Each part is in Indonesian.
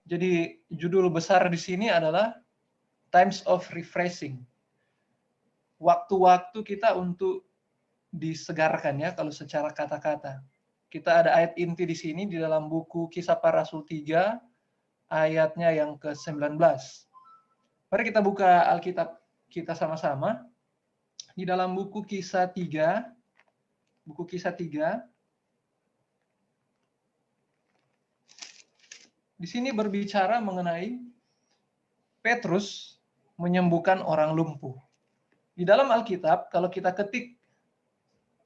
Jadi judul besar di sini adalah Times of Refreshing. Waktu-waktu kita untuk disegarkan ya kalau secara kata-kata. Kita ada ayat inti di sini di dalam buku Kisah Para Rasul 3 ayatnya yang ke-19. Mari kita buka Alkitab kita sama-sama di dalam buku Kisah 3. Buku Kisah 3. Di sini berbicara mengenai Petrus menyembuhkan orang lumpuh. Di dalam Alkitab, kalau kita ketik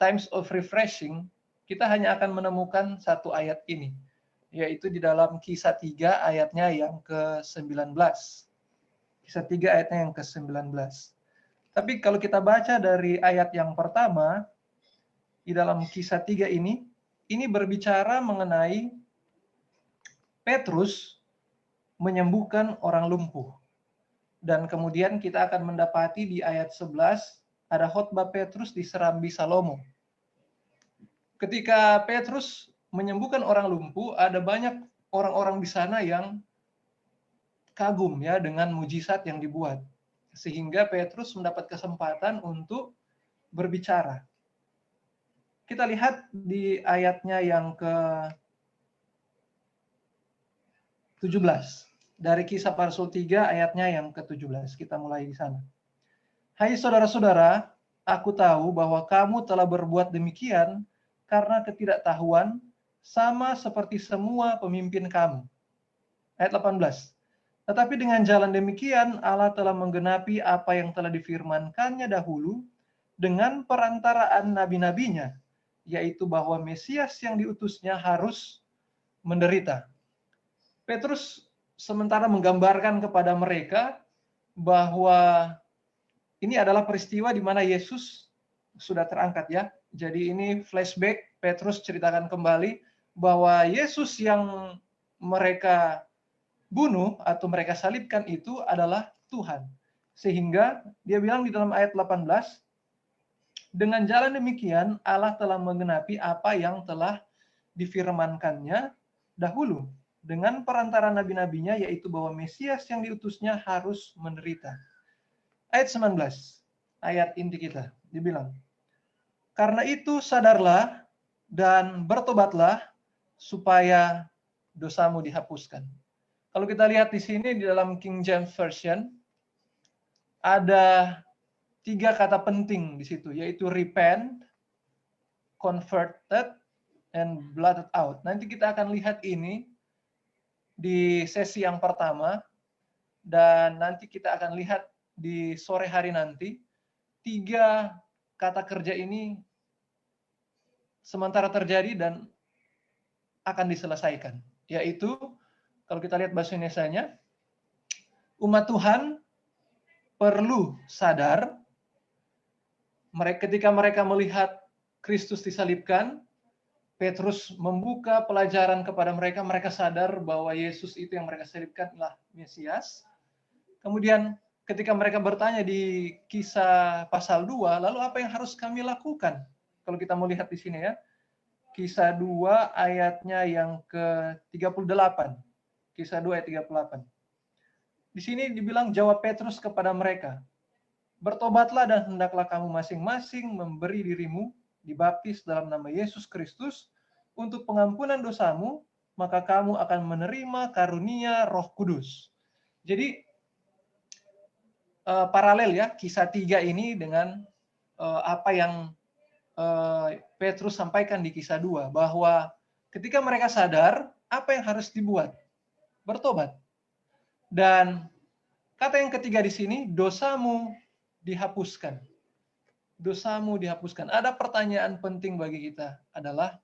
Times of Refreshing, kita hanya akan menemukan satu ayat ini, yaitu di dalam Kisah 3 ayatnya yang ke-19. Kisah 3 ayatnya yang ke-19. Tapi kalau kita baca dari ayat yang pertama, di dalam Kisah 3 ini berbicara mengenai Petrus menyembuhkan orang lumpuh. Dan kemudian kita akan mendapati di ayat 11 ada khotbah Petrus di Serambi Salomo. Ketika Petrus menyembuhkan orang lumpuh, ada banyak orang-orang di sana yang kagum ya dengan mujizat yang dibuat. Sehingga Petrus mendapat kesempatan untuk berbicara. Kita lihat di ayatnya yang ke-17. Dari Kisah Para Rasul 3 ayatnya yang ke-17. Kita mulai di sana. Hai saudara-saudara, aku tahu bahwa kamu telah berbuat demikian karena ketidaktahuan sama seperti semua pemimpin kamu. Ayat 18. Tetapi dengan jalan demikian Allah telah menggenapi apa yang telah difirmankannya dahulu dengan perantaraan nabi-nabinya, yaitu bahwa Mesias yang diutusnya harus menderita. Petrus sementara menggambarkan kepada mereka bahwa ini adalah peristiwa di mana Yesus sudah terangkat ya. Jadi ini flashback, Petrus ceritakan kembali bahwa Yesus yang mereka bunuh atau mereka salibkan itu adalah Tuhan. Sehingga dia bilang di dalam ayat 18, dengan jalan demikian Allah telah menggenapi apa yang telah difirmankannya dahulu dengan perantara nabi-nabinya, yaitu bahwa Mesias yang diutusnya harus menderita. Ayat 19, ayat inti kita, dibilang, karena itu sadarlah dan bertobatlah supaya dosamu dihapuskan. Kalau kita lihat di sini di dalam King James Version, ada 3 kata penting di situ, yaitu repent, converted, and blotted out. Nanti kita akan lihat ini di sesi yang pertama, dan nanti kita akan lihat di sore hari nanti, 3 kata kerja ini sementara terjadi dan akan diselesaikan. Yaitu, kalau kita lihat bahasa Indonesianya, umat Tuhan perlu sadar, ketika mereka melihat Kristus disalibkan, Petrus membuka pelajaran kepada mereka, mereka sadar bahwa Yesus itu yang mereka salibkan adalah Mesias. Kemudian ketika mereka bertanya di Kisah pasal 2, lalu apa yang harus kami lakukan? Kalau kita melihat di sini ya, Kisah 2 ayatnya yang ke-38. Kisah 2 ayat 38. Di sini dibilang jawab Petrus kepada mereka, bertobatlah dan hendaklah kamu masing-masing memberi dirimu dibaptis dalam nama Yesus Kristus untuk pengampunan dosamu, maka kamu akan menerima karunia Roh Kudus. Jadi paralel ya Kisah 3 ini dengan apa yang Petrus sampaikan di Kisah 2, bahwa ketika mereka sadar, apa yang harus dibuat? Bertobat. Dan kata yang ketiga di sini, dosamu dihapuskan. Dosamu dihapuskan. Ada pertanyaan penting bagi kita adalah,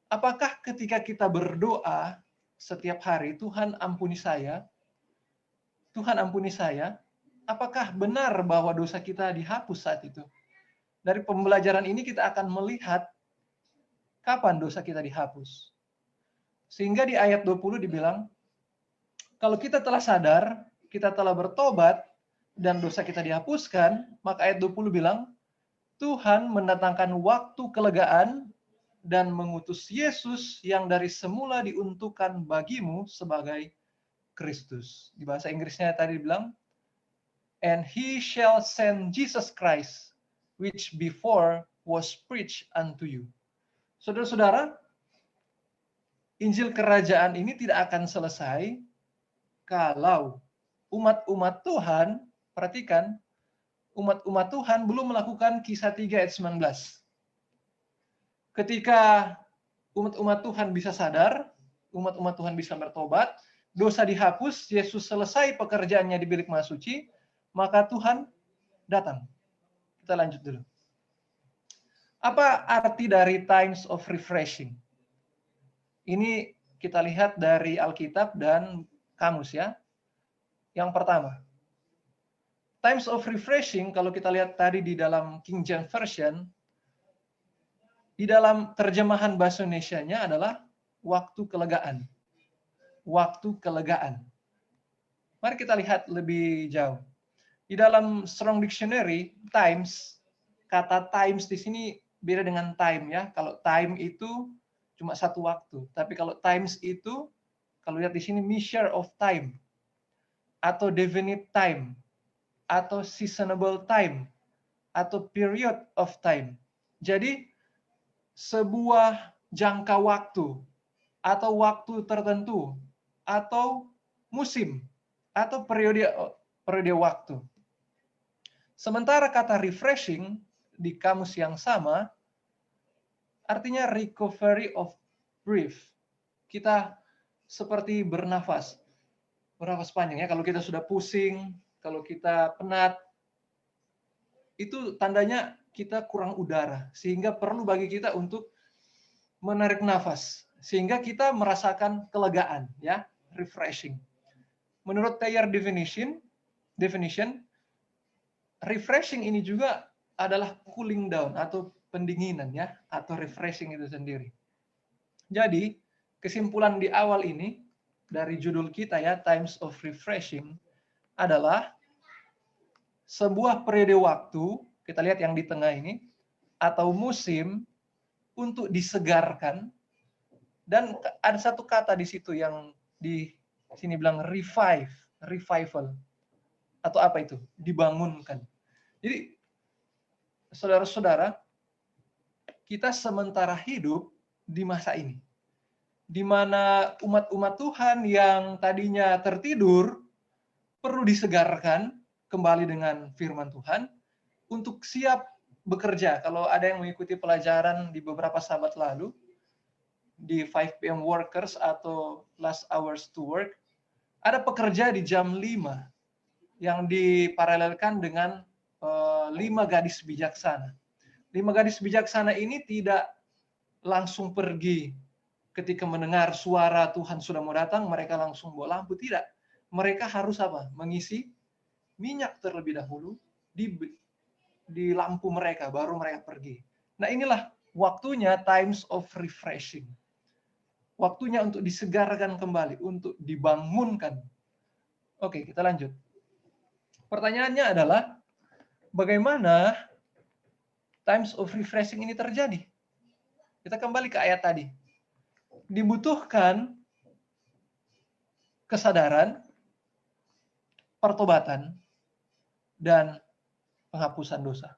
apakah ketika kita berdoa setiap hari, Tuhan ampuni saya, Tuhan ampuni saya, apakah benar bahwa dosa kita dihapus saat itu? Dari pembelajaran ini kita akan melihat kapan dosa kita dihapus. Sehingga di ayat 20 dibilang, kalau kita telah sadar, kita telah bertobat, dan dosa kita dihapuskan, maka ayat 20 bilang, Tuhan mendatangkan waktu kelegaan dan mengutus Yesus yang dari semula diuntukkan bagimu sebagai Kristus. Di bahasa Inggrisnya tadi bilang, and he shall send Jesus Christ, which before was preached unto you. Saudara-saudara, Injil kerajaan ini tidak akan selesai kalau umat-umat Tuhan, perhatikan, umat-umat Tuhan belum melakukan Kisah 3 ayat 19. Ketika umat-umat Tuhan bisa sadar, umat-umat Tuhan bisa bertobat, dosa dihapus, Yesus selesai pekerjaannya di bilik Maha Suci, maka Tuhan datang. Kita lanjut dulu. Apa arti dari times of refreshing? Ini kita lihat dari Alkitab dan kamus ya. Yang pertama, times of refreshing, kalau kita lihat tadi di dalam King James Version, di dalam terjemahan bahasa Indonesianya adalah waktu kelegaan. Waktu kelegaan. Mari kita lihat lebih jauh. Di dalam Strong Dictionary, times, kata times di sini beda dengan time ya. Kalau time itu cuma satu waktu, tapi kalau times itu, kalau lihat di sini measure of time, atau definite time, atau seasonable time, atau period of time. Jadi sebuah jangka waktu, atau waktu tertentu, atau musim, atau periode waktu. Sementara kata refreshing di kamus yang sama artinya recovery of breath. Kita seperti bernafas panjang ya. Kalau kita sudah pusing, kalau kita penat, itu tandanya kita kurang udara, sehingga perlu bagi kita untuk menarik nafas, sehingga kita merasakan kelegaan, ya, refreshing. Menurut Thayer definition, refreshing ini juga adalah cooling down atau pendinginan ya, atau refreshing itu sendiri. Jadi, kesimpulan di awal ini dari judul kita ya, Times of Refreshing, adalah sebuah periode waktu, kita lihat yang di tengah ini, atau musim untuk disegarkan, dan ada satu kata di situ yang di sini bilang revival, atau apa itu? Dibangunkan. Jadi, saudara-saudara, kita sementara hidup di masa ini, di mana umat-umat Tuhan yang tadinya tertidur perlu disegarkan kembali dengan firman Tuhan untuk siap bekerja. Kalau ada yang mengikuti pelajaran di beberapa sahabat lalu, di 5 PM Workers atau Last Hours to Work, ada pekerja di jam 5 yang diparalelkan dengan 5 gadis bijaksana. 5 gadis bijaksana ini tidak langsung pergi ketika mendengar suara Tuhan sudah mau datang, mereka langsung bawa lampu. Tidak. Mereka harus apa? Mengisi minyak terlebih dahulu di lampu mereka, baru mereka pergi. Nah, inilah waktunya times of refreshing. Waktunya untuk disegarkan kembali, untuk dibangunkan. Oke, kita lanjut. Pertanyaannya adalah, bagaimana times of refreshing ini terjadi? Kita kembali ke ayat tadi. Dibutuhkan kesadaran, pertobatan, dan penghapusan dosa.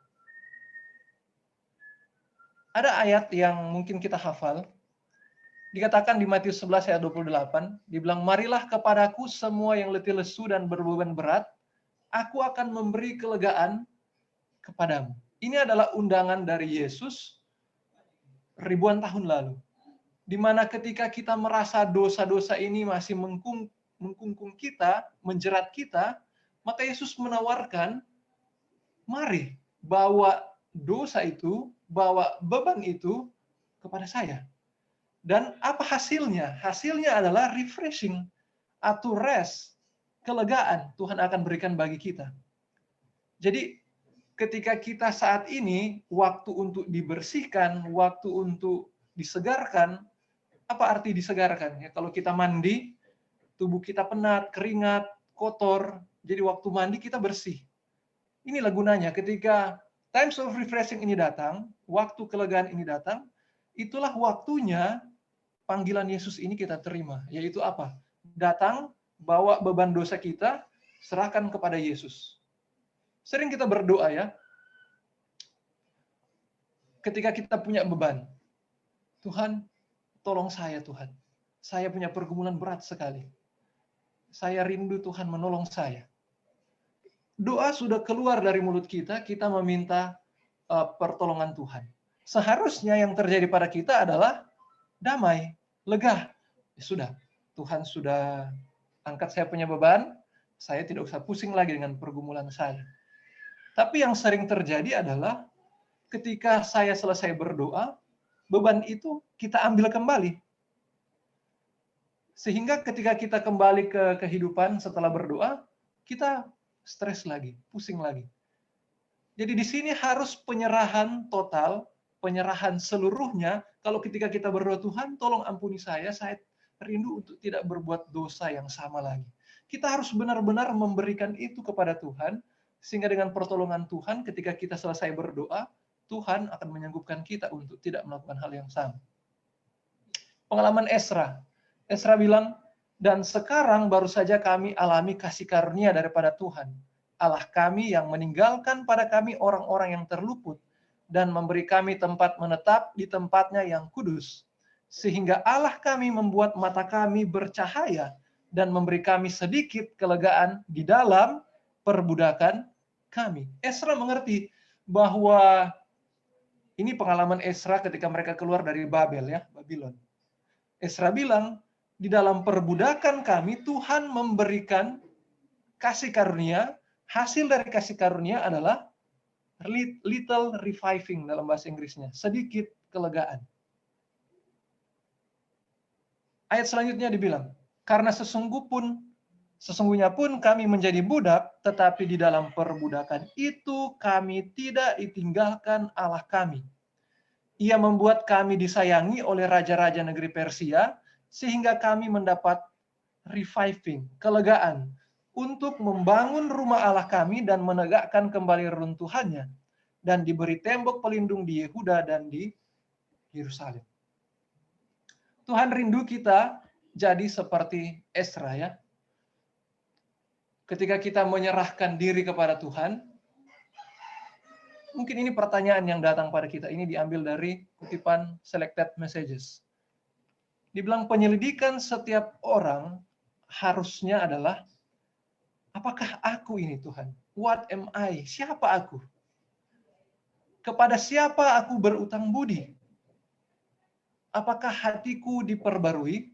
Ada ayat yang mungkin kita hafal. Dikatakan di Matius 11 ayat 28, dibilang, marilah kepadaku semua yang letih lesu dan berbeban berat, aku akan memberi kelegaan kepadamu. Ini adalah undangan dari Yesus ribuan tahun lalu. Di mana ketika kita merasa dosa-dosa ini masih mengkungkung kita, menjerat kita, maka Yesus menawarkan, mari bawa dosa itu, bawa beban itu kepada saya. Dan apa hasilnya? Hasilnya adalah refreshing atau rest, kelegaan Tuhan akan berikan bagi kita. Jadi ketika kita saat ini waktu untuk dibersihkan, waktu untuk disegarkan, apa arti disegarkan? Ya, kalau kita mandi, tubuh kita penat, keringat, kotor, jadi waktu mandi kita bersih. Inilah gunanya ketika times of refreshing ini datang, waktu kelegaan ini datang, itulah waktunya panggilan Yesus ini kita terima, yaitu apa? Datang, bawa beban dosa kita, serahkan kepada Yesus. Sering kita berdoa ya, ketika kita punya beban, Tuhan, tolong saya Tuhan. Saya punya pergumulan berat sekali. Saya rindu Tuhan menolong saya. Doa sudah keluar dari mulut kita, kita meminta pertolongan Tuhan. Seharusnya yang terjadi pada kita adalah damai, lega. Ya sudah, Tuhan sudah angkat saya punya beban, saya tidak usah pusing lagi dengan pergumulan saya. Tapi yang sering terjadi adalah ketika saya selesai berdoa, beban itu kita ambil kembali. Sehingga ketika kita kembali ke kehidupan setelah berdoa, kita stres lagi, pusing lagi. Jadi di sini harus penyerahan total, penyerahan seluruhnya. Kalau ketika kita berdoa, Tuhan tolong ampuni saya rindu untuk tidak berbuat dosa yang sama lagi. Kita harus benar-benar memberikan itu kepada Tuhan, sehingga dengan pertolongan Tuhan ketika kita selesai berdoa, Tuhan akan menyanggup,kan kita untuk tidak melakukan hal yang sama. Pengalaman Ezra. Ezra bilang, dan sekarang baru saja kami alami kasih karunia daripada Tuhan, Allah kami yang meninggalkan pada kami orang-orang yang terluput dan memberi kami tempat menetap di tempatnya yang kudus. Sehingga Allah kami membuat mata kami bercahaya dan memberi kami sedikit kelegaan di dalam perbudakan kami. Ezra mengerti bahwa ini pengalaman Ezra ketika mereka keluar dari Babylon. Ezra bilang, di dalam perbudakan kami Tuhan memberikan kasih karunia. Hasil dari kasih karunia adalah little reviving dalam bahasa Inggrisnya, sedikit kelegaan. Ayat selanjutnya dibilang, karena sesungguhnya pun kami menjadi budak, tetapi di dalam perbudakan itu kami tidak ditinggalkan Allah kami. Ia membuat kami disayangi oleh raja-raja negeri Persia, sehingga kami mendapat reviving, kelegaan, untuk membangun rumah Allah kami dan menegakkan kembali reruntuhannya, dan diberi tembok pelindung di Yehuda dan di Yerusalem. Tuhan rindu kita jadi seperti Ezra ya. Ketika kita menyerahkan diri kepada Tuhan, mungkin ini pertanyaan yang datang pada kita. Ini diambil dari kutipan Selected Messages. Dibilang penyelidikan setiap orang harusnya adalah, apakah aku ini Tuhan? What am I? Siapa aku? Kepada siapa aku berutang budi? Apakah hatiku diperbarui?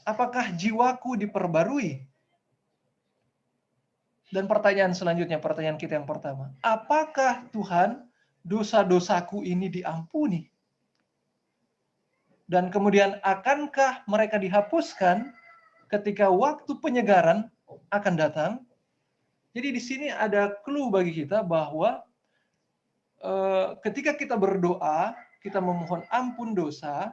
Apakah jiwaku diperbarui? Dan pertanyaan selanjutnya, pertanyaan kita yang pertama. Apakah Tuhan dosa-dosaku ini diampuni? Dan kemudian akankah mereka dihapuskan ketika waktu penyegaran akan datang? Jadi di sini ada clue bagi kita bahwa ketika kita berdoa, kita memohon ampun dosa,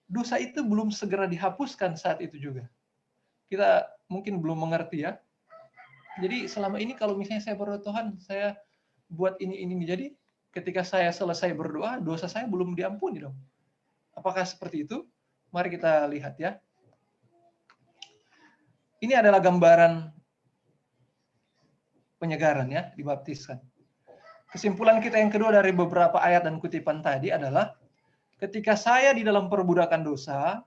dosa itu belum segera dihapuskan saat itu juga. Kita mungkin belum mengerti ya. Jadi selama ini kalau misalnya saya berdoa, Tuhan, saya buat ini. Jadi ketika saya selesai berdoa, dosa saya belum diampuni dong. Apakah seperti itu? Mari kita lihat ya. Ini adalah gambaran penyegaran ya, dibaptiskan. Kesimpulan kita yang kedua dari beberapa ayat dan kutipan tadi adalah, ketika saya di dalam perbudakan dosa,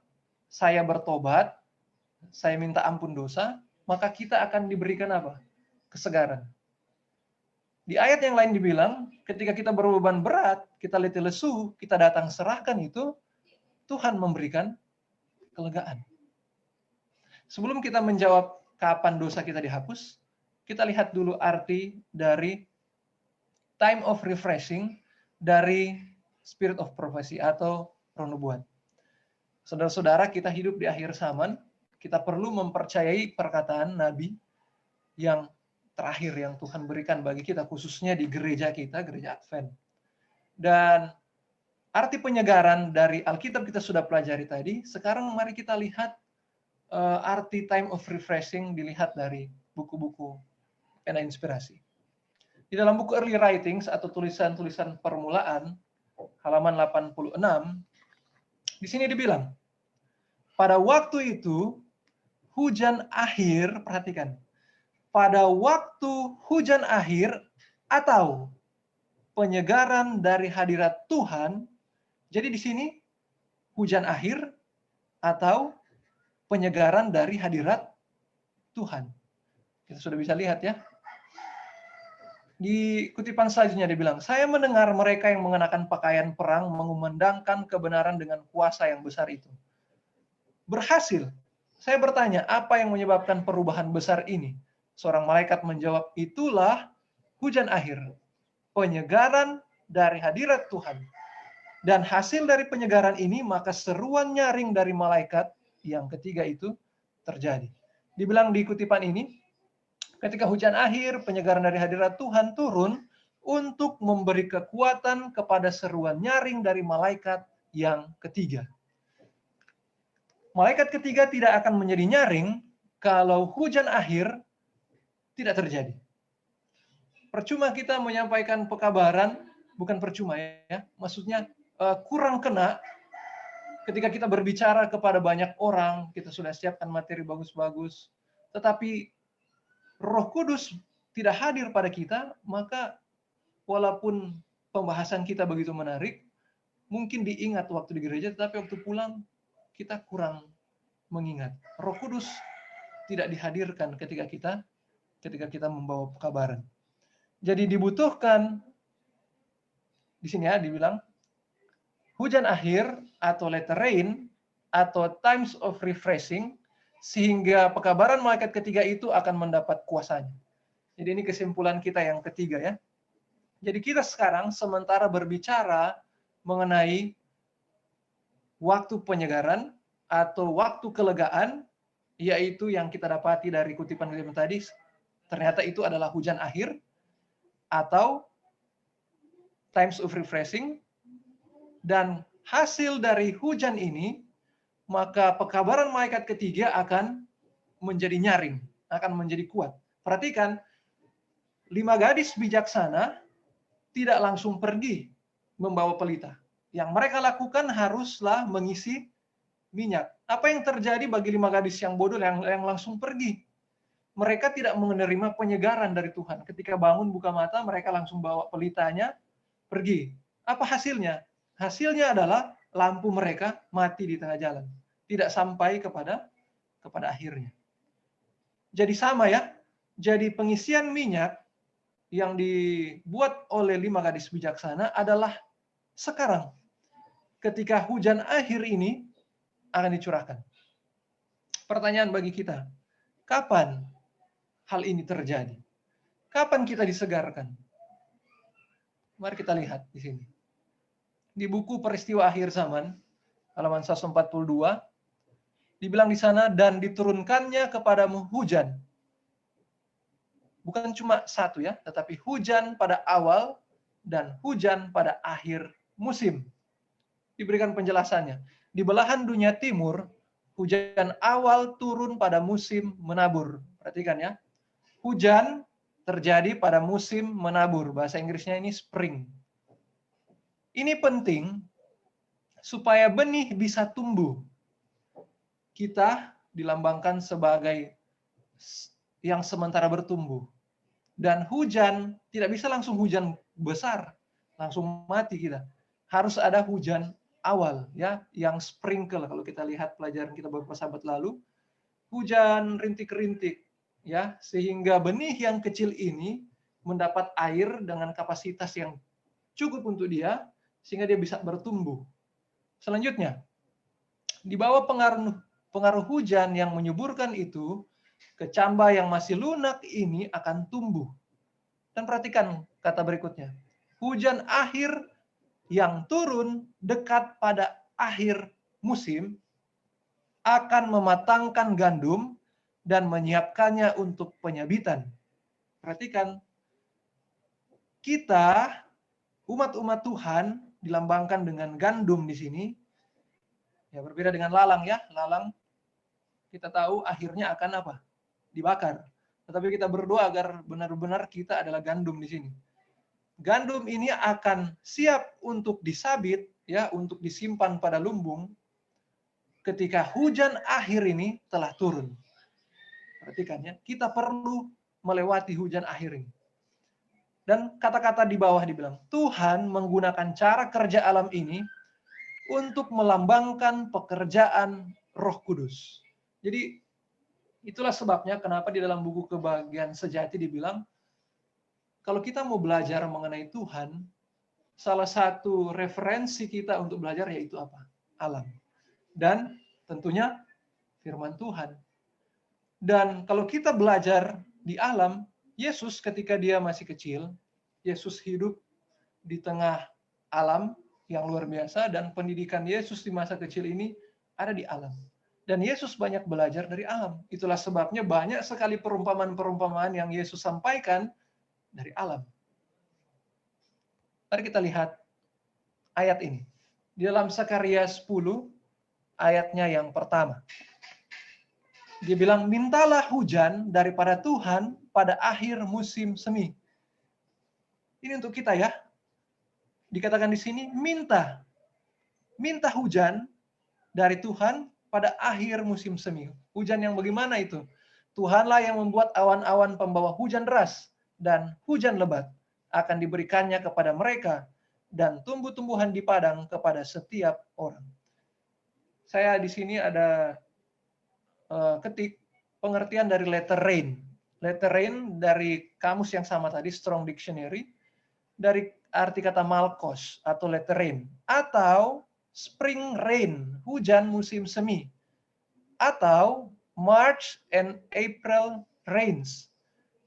saya bertobat, saya minta ampun dosa, maka kita akan diberikan apa? Kesegaran. Di ayat yang lain dibilang, ketika kita berbeban berat, kita letih lesu, kita datang serahkan itu, Tuhan memberikan kelegaan. Sebelum kita menjawab kapan dosa kita dihapus, kita lihat dulu arti dari time of refreshing dari spirit of prophecy atau roh nubuat. Saudara-saudara, kita hidup di akhir zaman, kita perlu mempercayai perkataan Nabi yang terakhir yang Tuhan berikan bagi kita, khususnya di gereja kita, gereja Advent. Dan arti penyegaran dari Alkitab kita sudah pelajari tadi, sekarang mari kita lihat arti time of refreshing dilihat dari buku-buku pena inspirasi. Di dalam buku Early Writings atau tulisan-tulisan permulaan, halaman 86, di sini dibilang, Pada waktu itu, hujan akhir, perhatikan. Pada waktu hujan akhir atau penyegaran dari hadirat Tuhan. Jadi di sini hujan akhir atau penyegaran dari hadirat Tuhan. Kita sudah bisa lihat ya. Di kutipan selanjutnya dibilang, saya mendengar mereka yang mengenakan pakaian perang mengumandangkan kebenaran dengan kuasa yang besar itu. Berhasil. Saya bertanya, apa yang menyebabkan perubahan besar ini? Seorang malaikat menjawab, itulah hujan akhir, penyegaran dari hadirat Tuhan. Dan hasil dari penyegaran ini, maka seruan nyaring dari malaikat yang ketiga itu terjadi. Dibilang di kutipan ini, ketika hujan akhir, penyegaran dari hadirat Tuhan turun untuk memberi kekuatan kepada seruan nyaring dari malaikat yang ketiga. Malaikat ketiga tidak akan menjadi nyaring kalau hujan akhir tidak terjadi. Percuma kita menyampaikan pekabaran, bukan percuma ya, maksudnya kurang kena ketika kita berbicara kepada banyak orang, kita sudah siapkan materi bagus-bagus, tetapi Roh Kudus tidak hadir pada kita, maka walaupun pembahasan kita begitu menarik, mungkin diingat waktu di gereja, tetapi waktu pulang kita kurang mengingat. Roh Kudus tidak dihadirkan ketika kita membawa pekabaran. Jadi dibutuhkan di sini ya dibilang hujan akhir atau latter rain atau times of refreshing sehingga pekabaran malaikat ketiga itu akan mendapat kuasanya. Jadi ini kesimpulan kita yang ketiga ya. Jadi kita sekarang sementara berbicara mengenai waktu penyegaran atau waktu kelegaan, yaitu yang kita dapati dari kutipan-kutipan tadi, ternyata itu adalah hujan akhir atau times of refreshing, dan hasil dari hujan ini, maka pekabaran malaikat ketiga akan menjadi nyaring, akan menjadi kuat. Perhatikan, 5 gadis bijaksana tidak langsung pergi membawa pelita. Yang mereka lakukan haruslah mengisi minyak. Apa yang terjadi bagi 5 gadis yang bodoh yang langsung pergi? Mereka tidak menerima penyegaran dari Tuhan. Ketika bangun buka mata, mereka langsung bawa pelitanya, pergi. Apa hasilnya? Hasilnya adalah lampu mereka mati di tengah jalan. Tidak sampai kepada akhirnya. Jadi sama ya. Jadi pengisian minyak yang dibuat oleh 5 gadis bijaksana adalah sekarang. Ketika hujan akhir ini akan dicurahkan. Pertanyaan bagi kita, kapan hal ini terjadi? Kapan kita disegarkan? Mari kita lihat di sini. Di buku Peristiwa Akhir Zaman, halaman 142, dibilang di sana, dan diturunkannya kepadamu hujan. Bukan cuma satu ya, tetapi hujan pada awal dan hujan pada akhir musim. Diberikan penjelasannya. Di belahan dunia timur, hujan awal turun pada musim menabur. Perhatikan ya. Hujan terjadi pada musim menabur. Bahasa Inggrisnya ini spring. Ini penting supaya benih bisa tumbuh. Kita dilambangkan sebagai yang sementara bertumbuh. Dan hujan tidak bisa langsung hujan besar, langsung mati kita. Harus ada hujan awal ya, yang sprinkle. Kalau kita lihat pelajaran kita beberapa sahabat lalu, hujan rintik-rintik ya, sehingga benih yang kecil ini mendapat air dengan kapasitas yang cukup untuk dia sehingga dia bisa bertumbuh. Selanjutnya, di bawah pengaruh hujan yang menyuburkan itu, kecambah yang masih lunak ini akan tumbuh. Dan perhatikan kata berikutnya. Hujan akhir yang turun dekat pada akhir musim akan mematangkan gandum dan menyiapkannya untuk penyabitan. Perhatikan, kita umat-umat Tuhan dilambangkan dengan gandum di sini. Ya, berbeda dengan lalang ya. Lalang kita tahu akhirnya akan apa? Dibakar. Tetapi kita berdoa agar benar-benar kita adalah gandum di sini. Gandum ini akan siap untuk disabit ya, untuk disimpan pada lumbung ketika hujan akhir ini telah turun. Perhatikan ya, kita perlu melewati hujan akhir ini. Dan kata-kata di bawah dibilang, Tuhan menggunakan cara kerja alam ini untuk melambangkan pekerjaan Roh Kudus. Jadi itulah sebabnya kenapa di dalam buku Kebahagiaan Sejati dibilang, kalau kita mau belajar mengenai Tuhan, salah satu referensi kita untuk belajar yaitu apa? Alam. Dan tentunya firman Tuhan. Dan kalau kita belajar di alam, Yesus ketika dia masih kecil, Yesus hidup di tengah alam yang luar biasa, dan pendidikan Yesus di masa kecil ini ada di alam. Dan Yesus banyak belajar dari alam. Itulah sebabnya banyak sekali perumpamaan-perumpamaan yang Yesus sampaikan dari alam. Mari kita lihat ayat ini. Di dalam Sakaria 10, ayatnya yang pertama. Dia bilang, mintalah hujan daripada Tuhan pada akhir musim semi. Ini untuk kita ya. Dikatakan di sini, minta. Minta hujan dari Tuhan pada akhir musim semi. Hujan yang bagaimana itu? Tuhanlah yang membuat awan-awan pembawa hujan deras dan hujan lebat akan diberikannya kepada mereka dan tumbuh-tumbuhan di padang kepada setiap orang. Saya di sini ada ketik pengertian dari letter rain. Letter rain dari kamus yang sama tadi, Strong Dictionary, dari arti kata malkos atau letter rain, atau spring rain, hujan musim semi, atau March and April rains.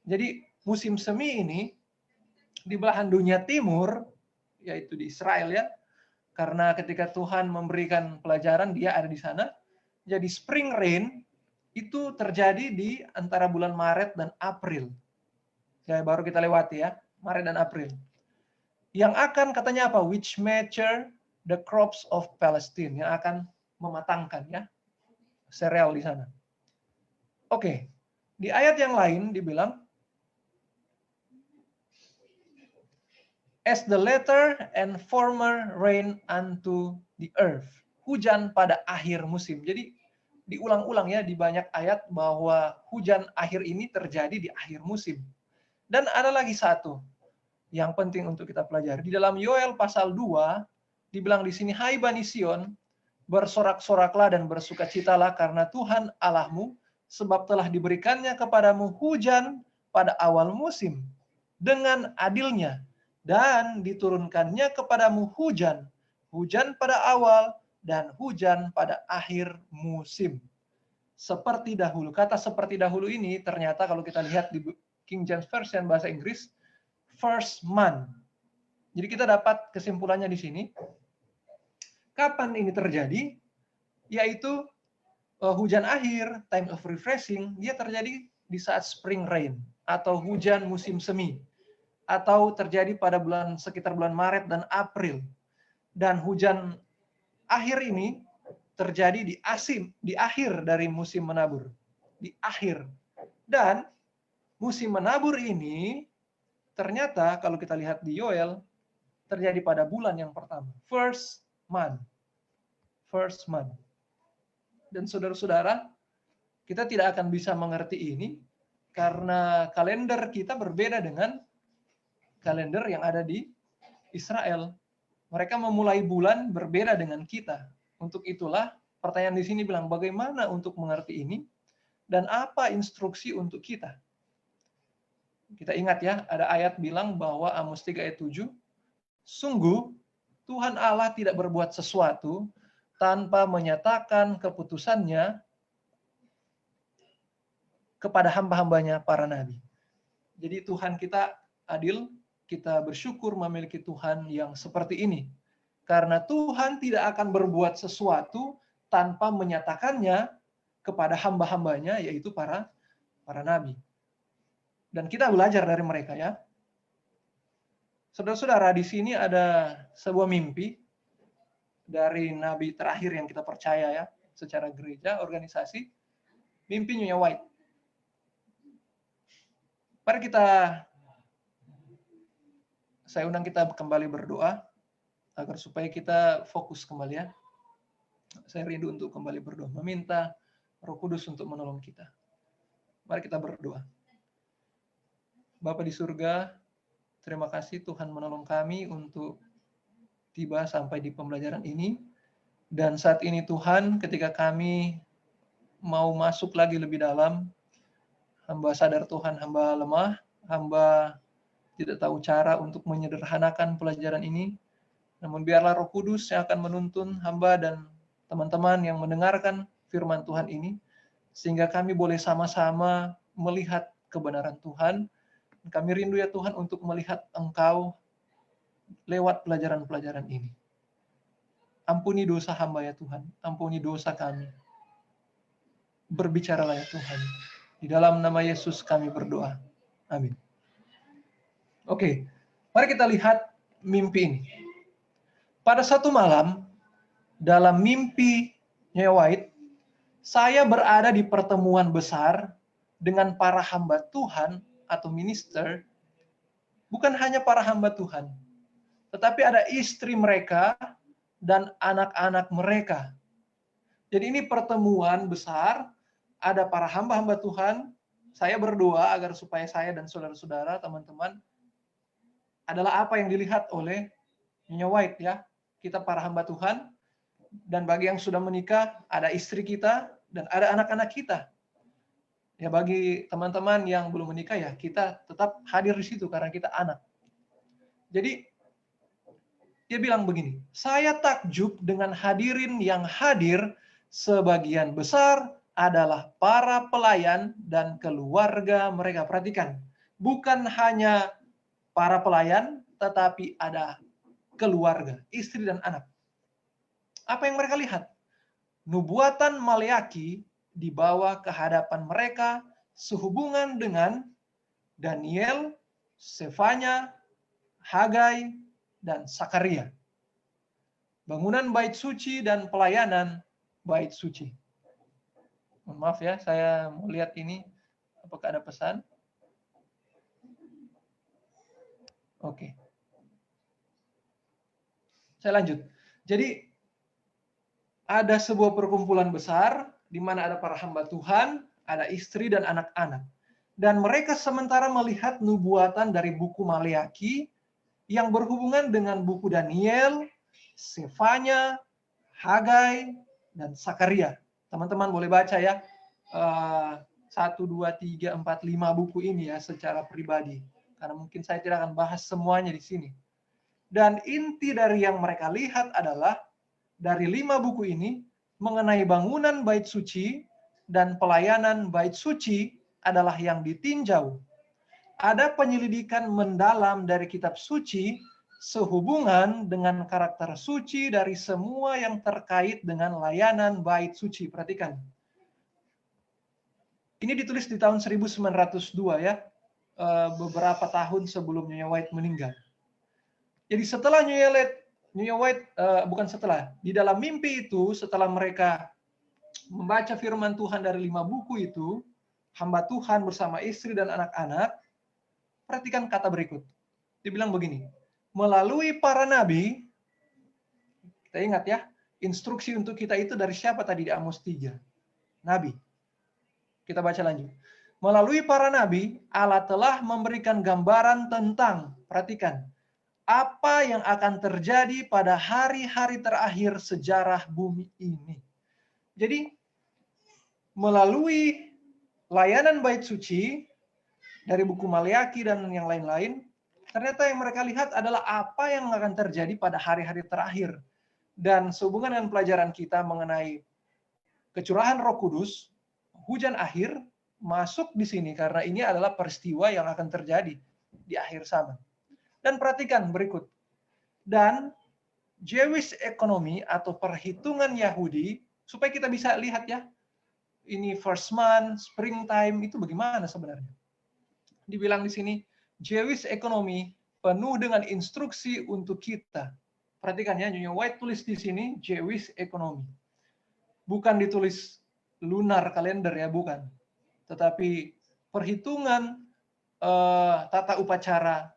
Jadi musim semi ini di belahan dunia timur, yaitu di Israel ya, karena ketika Tuhan memberikan pelajaran dia ada di sana. Jadi spring rain itu terjadi di antara bulan Maret dan April. Ya, baru kita lewati ya, Maret dan April. Yang akan katanya apa? Which mature the crops of Palestine, yang akan mematangkan ya sereal di sana. Oke. Di ayat yang lain dibilang, as the latter and former rain unto the earth. Hujan pada akhir musim. Jadi diulang-ulang ya di banyak ayat bahwa hujan akhir ini terjadi di akhir musim. Dan ada lagi satu yang penting untuk kita pelajari. Di dalam Yoel pasal 2 dibilang di sini, hai Bani Sion, bersorak-soraklah dan bersukacitalah karena Tuhan Allahmu, sebab telah diberikannya kepadamu hujan pada awal musim dengan adilnya, dan diturunkannya kepadamu hujan pada awal dan hujan pada akhir musim. Seperti dahulu. Kata seperti dahulu ini ternyata kalau kita lihat di King James Version bahasa Inggris, first month. Jadi kita dapat kesimpulannya di sini. Kapan ini terjadi? Yaitu hujan akhir, time of refreshing, dia terjadi di saat spring rain atau hujan musim semi, atau terjadi pada sekitar bulan Maret dan April. Dan hujan akhir ini terjadi di akhir dari musim menabur. Di akhir. Dan musim menabur ini ternyata kalau kita lihat di Yoel terjadi pada bulan yang pertama, first month. Dan saudara-saudara, kita tidak akan bisa mengerti ini karena kalender kita berbeda dengan kalender yang ada di Israel. Mereka memulai bulan berbeda dengan kita. Untuk itulah pertanyaan di sini bilang bagaimana untuk mengerti ini dan apa instruksi untuk kita. Kita ingat ya, ada ayat bilang bahwa Amos 3 ayat 7, sungguh Tuhan Allah tidak berbuat sesuatu tanpa menyatakan keputusannya kepada hamba-hambanya para nabi. Jadi Tuhan kita adil, kita bersyukur memiliki Tuhan yang seperti ini. Karena Tuhan tidak akan berbuat sesuatu tanpa menyatakannya kepada hamba-hambanya, yaitu para nabi. Dan kita belajar dari mereka ya. Saudara-saudara, di sini ada sebuah mimpi dari nabi terakhir yang kita percaya ya, secara gereja, organisasi, mimpi Nyonya White. Mari saya undang kita kembali berdoa, agar supaya kita fokus kembali ya. Saya rindu untuk kembali berdoa, meminta Roh Kudus untuk menolong kita. Mari kita berdoa. Bapa di surga, terima kasih Tuhan menolong kami untuk tiba sampai di pembelajaran ini. Dan saat ini Tuhan, ketika kami mau masuk lagi lebih dalam, hamba sadar Tuhan, hamba lemah, hamba tidak tahu cara untuk menyederhanakan pelajaran ini. Namun biarlah Roh Kudus yang akan menuntun hamba dan teman-teman yang mendengarkan firman Tuhan ini, sehingga kami boleh sama-sama melihat kebenaran Tuhan. Kami rindu ya Tuhan untuk melihat Engkau lewat pelajaran-pelajaran ini. Ampuni dosa hamba ya Tuhan, ampuni dosa kami. Berbicaralah ya Tuhan. Di dalam nama Yesus kami berdoa. Amin. Oke, mari kita lihat mimpi ini. Pada satu malam, dalam mimpi Nyonya White, saya berada di pertemuan besar dengan para hamba Tuhan atau minister, bukan hanya para hamba Tuhan, tetapi ada istri mereka dan anak-anak mereka. Jadi ini pertemuan besar, ada para hamba-hamba Tuhan. Saya berdoa agar supaya saya dan saudara-saudara, teman-teman, adalah apa yang dilihat oleh Nyonya White ya. Kita para hamba Tuhan, dan bagi yang sudah menikah, ada istri kita dan ada anak-anak kita. Ya bagi teman-teman yang belum menikah ya, kita tetap hadir di situ karena kita anak. Jadi dia bilang begini, saya takjub dengan hadirin yang hadir, sebagian besar adalah para pelayan dan keluarga mereka. Perhatikan, bukan hanya para pelayan, tetapi ada keluarga, istri dan anak. Apa yang mereka lihat? Nubuatan Maleaki dibawa ke hadapan mereka sehubungan dengan Daniel, Sefanya, Hagai, dan Sakaria. Bangunan bait suci dan pelayanan bait suci. Mohon maaf ya, saya mau lihat ini. Apakah ada pesan? Oke. Saya lanjut. Jadi, ada sebuah perkumpulan besar, di mana ada para hamba Tuhan, ada istri dan anak-anak. Dan mereka sementara melihat nubuatan dari buku Maleaki, yang berhubungan dengan buku Daniel, Sefanya, Hagai, dan Sakaria. Teman-teman boleh baca ya, 1, 2, 3, 4, 5 buku ini ya secara pribadi. Karena mungkin saya tidak akan bahas semuanya di sini. Dan inti dari yang mereka lihat adalah, dari 5 buku ini, mengenai bangunan bait suci dan pelayanan bait suci adalah yang ditinjau. Ada penyelidikan mendalam dari kitab suci sehubungan dengan karakter suci dari semua yang terkait dengan layanan bait suci. Perhatikan. Ini ditulis di tahun 1902 ya, beberapa tahun sebelum Nyonya White meninggal. Jadi setelah Nyonya White, bukan setelah, di dalam mimpi itu, setelah mereka membaca firman Tuhan dari 5 buku itu, hamba Tuhan bersama istri dan anak-anak, perhatikan kata berikut. Dibilang begini, melalui para nabi, kita ingat ya, instruksi untuk kita itu dari siapa tadi di Amos 3? Nabi. Kita baca lanjut. Melalui para nabi, Allah telah memberikan gambaran tentang, perhatikan, apa yang akan terjadi pada hari-hari terakhir sejarah bumi ini. Jadi, melalui layanan bait suci, dari buku Maleaki dan yang lain-lain, ternyata yang mereka lihat adalah apa yang akan terjadi pada hari-hari terakhir. Dan sehubungan dengan pelajaran kita mengenai kecurahan Roh Kudus, hujan akhir masuk di sini karena ini adalah peristiwa yang akan terjadi di akhir zaman. Dan perhatikan berikut. Dan Jewish economy atau perhitungan Yahudi, supaya kita bisa lihat ya, ini first month, springtime, itu bagaimana sebenarnya. Dibilang di sini, Jewish economy penuh dengan instruksi untuk kita. Perhatikan ya, Nyonya White tulis di sini Jewish economy. Bukan ditulis lunar kalender ya, bukan. Tetapi perhitungan tata upacara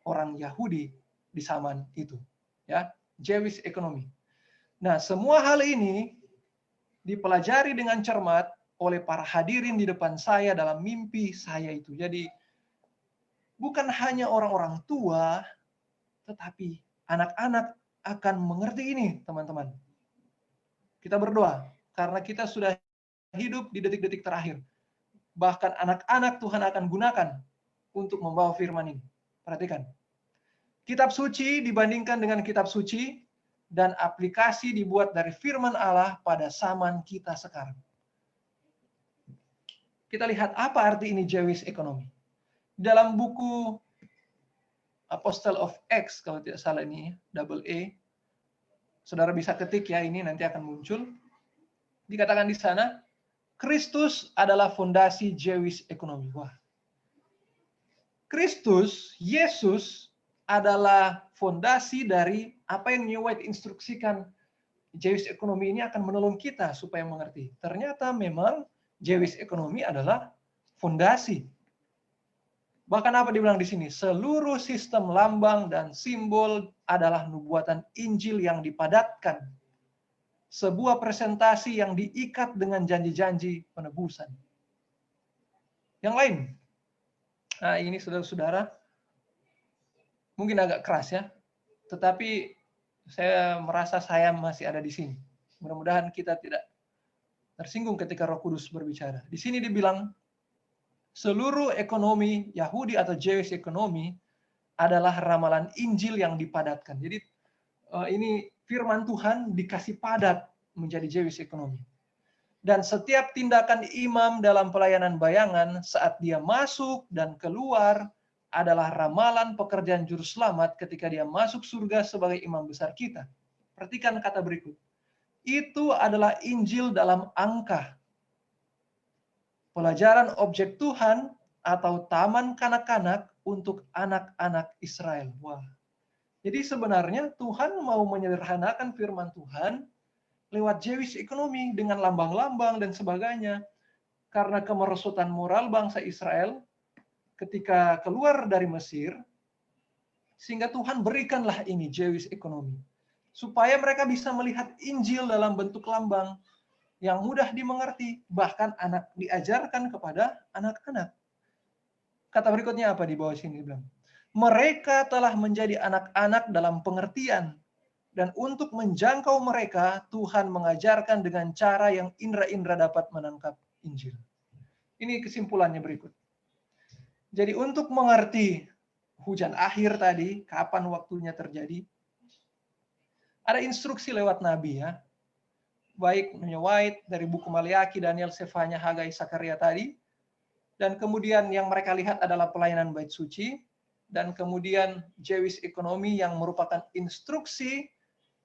orang Yahudi di zaman itu. Ya, Jewish economy. Nah, semua hal ini dipelajari dengan cermat oleh para hadirin di depan saya dalam mimpi saya itu. Jadi, bukan hanya orang-orang tua, tetapi anak-anak akan mengerti ini, teman-teman. Kita berdoa, karena kita sudah hidup di detik-detik terakhir. Bahkan anak-anak Tuhan akan gunakan untuk membawa firman ini. Perhatikan. Kitab suci dibandingkan dengan kitab suci, dan aplikasi dibuat dari firman Allah pada zaman kita sekarang. Kita lihat apa arti ini Jewish economy. Dalam buku Apostle of Acts, kalau tidak salah ini, double E, saudara bisa ketik ya, ini nanti akan muncul. Dikatakan di sana, Kristus adalah fondasi Jewish economy. Wah. Kristus, Yesus, adalah fondasi dari apa yang New White instruksikan. Jewish economy ini akan menolong kita supaya mengerti. Ternyata memang Jewish economy adalah fondasi. Bahkan apa dibilang di sini? Seluruh sistem lambang dan simbol adalah nubuatan Injil yang dipadatkan. Sebuah presentasi yang diikat dengan janji-janji penebusan. Yang lain. Nah, ini saudara-saudara, mungkin agak keras ya. Tetapi saya merasa saya masih ada di sini. Mudah-mudahan kita tidak tersinggung ketika Roh Kudus berbicara. Di sini dibilang, seluruh ekonomi Yahudi atau Jewish economy adalah ramalan Injil yang dipadatkan. Jadi ini firman Tuhan dikasih padat menjadi Jewish economy. Dan setiap tindakan imam dalam pelayanan bayangan saat dia masuk dan keluar adalah ramalan pekerjaan juru selamat ketika dia masuk surga sebagai imam besar kita. Perhatikan kata berikut. Itu adalah Injil dalam angka. Pelajaran objek Tuhan atau taman kanak-kanak untuk anak-anak Israel. Wah. Jadi sebenarnya Tuhan mau menyederhanakan firman Tuhan lewat Jewish economy dengan lambang-lambang dan sebagainya. Karena kemerosotan moral bangsa Israel ketika keluar dari Mesir, sehingga Tuhan berikanlah ini Jewish economy. Supaya mereka bisa melihat Injil dalam bentuk lambang yang mudah dimengerti, bahkan anak diajarkan kepada anak-anak. Kata berikutnya apa di bawah sini bilang? Mereka telah menjadi anak-anak dalam pengertian, dan untuk menjangkau mereka, Tuhan mengajarkan dengan cara yang indera-indera dapat menangkap Injil. Ini kesimpulannya berikut. Jadi untuk mengerti hujan akhir tadi, kapan waktunya terjadi, ada instruksi lewat Nabi ya. Baik New White dari buku Maliaki, Daniel, Sefanya, Hagai, Sakaria tadi. Dan kemudian yang mereka lihat adalah pelayanan bait suci. Dan kemudian Jewish economy yang merupakan instruksi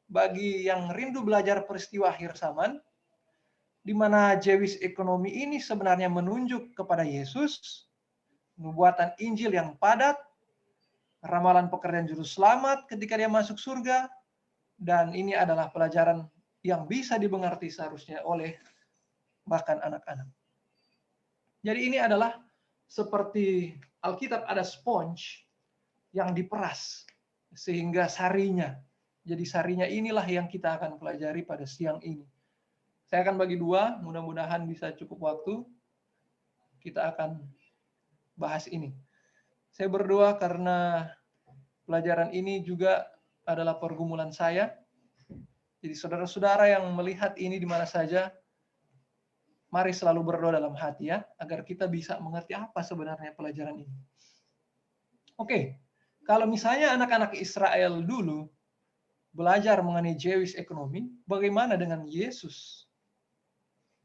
bagi yang rindu belajar peristiwa akhir zaman, di mana Jewish economy ini sebenarnya menunjuk kepada Yesus, nubuatan Injil yang padat, ramalan pekerjaan juru selamat ketika dia masuk surga, dan ini adalah pelajaran yang bisa dimengerti seharusnya oleh bahkan anak-anak. Jadi ini adalah seperti Alkitab ada sponge yang diperas sehingga sarinya. Jadi sarinya inilah yang kita akan pelajari pada siang ini. Saya akan bagi dua, mudah-mudahan bisa cukup waktu. Kita akan bahas ini. Saya berdoa karena pelajaran ini juga adalah pergumulan saya. Jadi saudara-saudara yang melihat ini di mana saja, mari selalu berdoa dalam hati ya, agar kita bisa mengerti apa sebenarnya pelajaran ini. Oke, kalau misalnya anak-anak Israel dulu belajar mengenai Jewish economy, bagaimana dengan Yesus?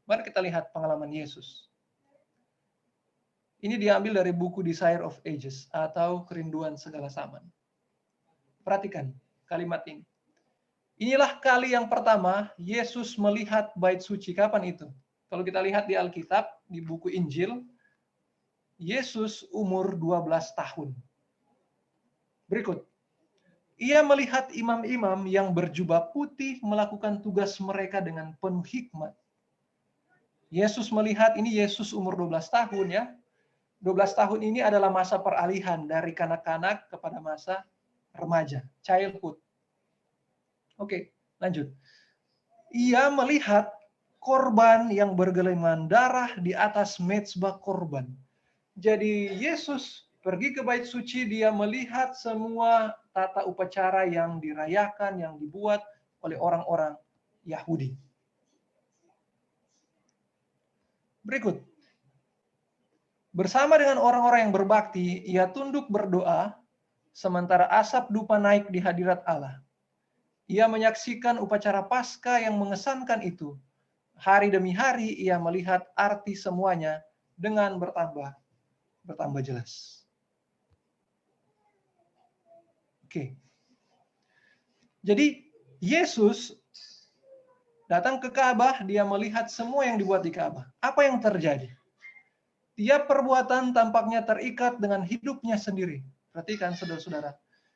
Mari kita lihat pengalaman Yesus. Ini diambil dari buku Desire of Ages atau Kerinduan Segala Zaman. Perhatikan kalimat ini. Inilah kali yang pertama Yesus melihat bait suci. Kapan itu? Kalau kita lihat di Alkitab, di buku Injil, Yesus umur 12 tahun. Berikut. Ia melihat imam-imam yang berjubah putih melakukan tugas mereka dengan penuh hikmat. Yesus melihat, ini Yesus umur 12 tahun ya. 12 tahun ini adalah masa peralihan dari kanak-kanak kepada masa remaja, childhood. Oke, lanjut. ia melihat korban yang bergelimangan darah di atas mezbah korban. Jadi Yesus pergi ke bait suci, dia melihat semua tata upacara yang dirayakan, yang dibuat oleh orang-orang Yahudi. Berikut. Bersama dengan orang-orang yang berbakti, ia tunduk berdoa, sementara asap dupa naik di hadirat Allah. Ia menyaksikan upacara Paskah yang mengesankan itu. Hari demi hari ia melihat arti semuanya dengan bertambah jelas. Oke. Jadi Yesus datang ke Ka'bah, dia melihat semua yang dibuat di Ka'bah. Apa yang terjadi? Tiap perbuatan tampaknya terikat dengan hidupnya sendiri. Perhatikan saudara-saudara.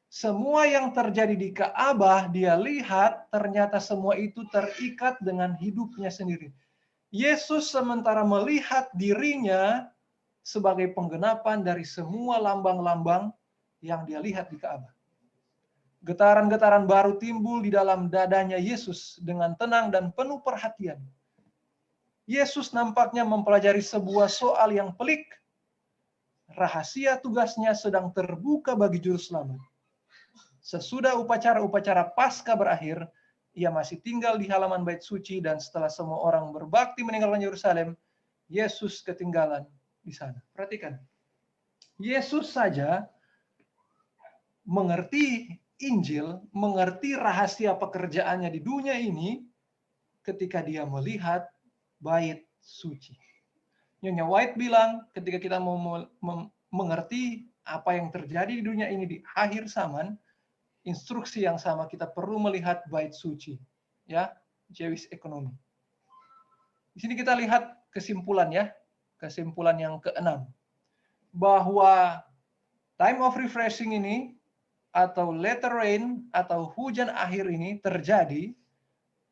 Semua yang terjadi di Ka'bah, dia lihat ternyata semua itu terikat dengan hidupnya sendiri. Yesus sementara melihat dirinya sebagai penggenapan dari semua lambang-lambang yang dia lihat di Ka'bah. Getaran-getaran baru timbul di dalam dadanya Yesus dengan tenang dan penuh perhatian. Yesus nampaknya mempelajari sebuah soal yang pelik. Rahasia tugasnya sedang terbuka bagi juru selamat. Sesudah upacara-upacara Paskah berakhir, ia masih tinggal di halaman bait suci, dan setelah semua orang berbakti meninggalkan Yerusalem, Yesus ketinggalan di sana. Perhatikan. Yesus saja mengerti Injil, mengerti rahasia pekerjaannya di dunia ini ketika dia melihat bait suci. Nyonya White bilang, ketika kita mau mengerti apa yang terjadi di dunia ini di akhir zaman, instruksi yang sama, kita perlu melihat bait suci, ya, Jewish economy. Di sini kita lihat kesimpulan, ya, kesimpulan yang keenam, bahwa time of refreshing ini atau latter rain atau hujan akhir ini terjadi.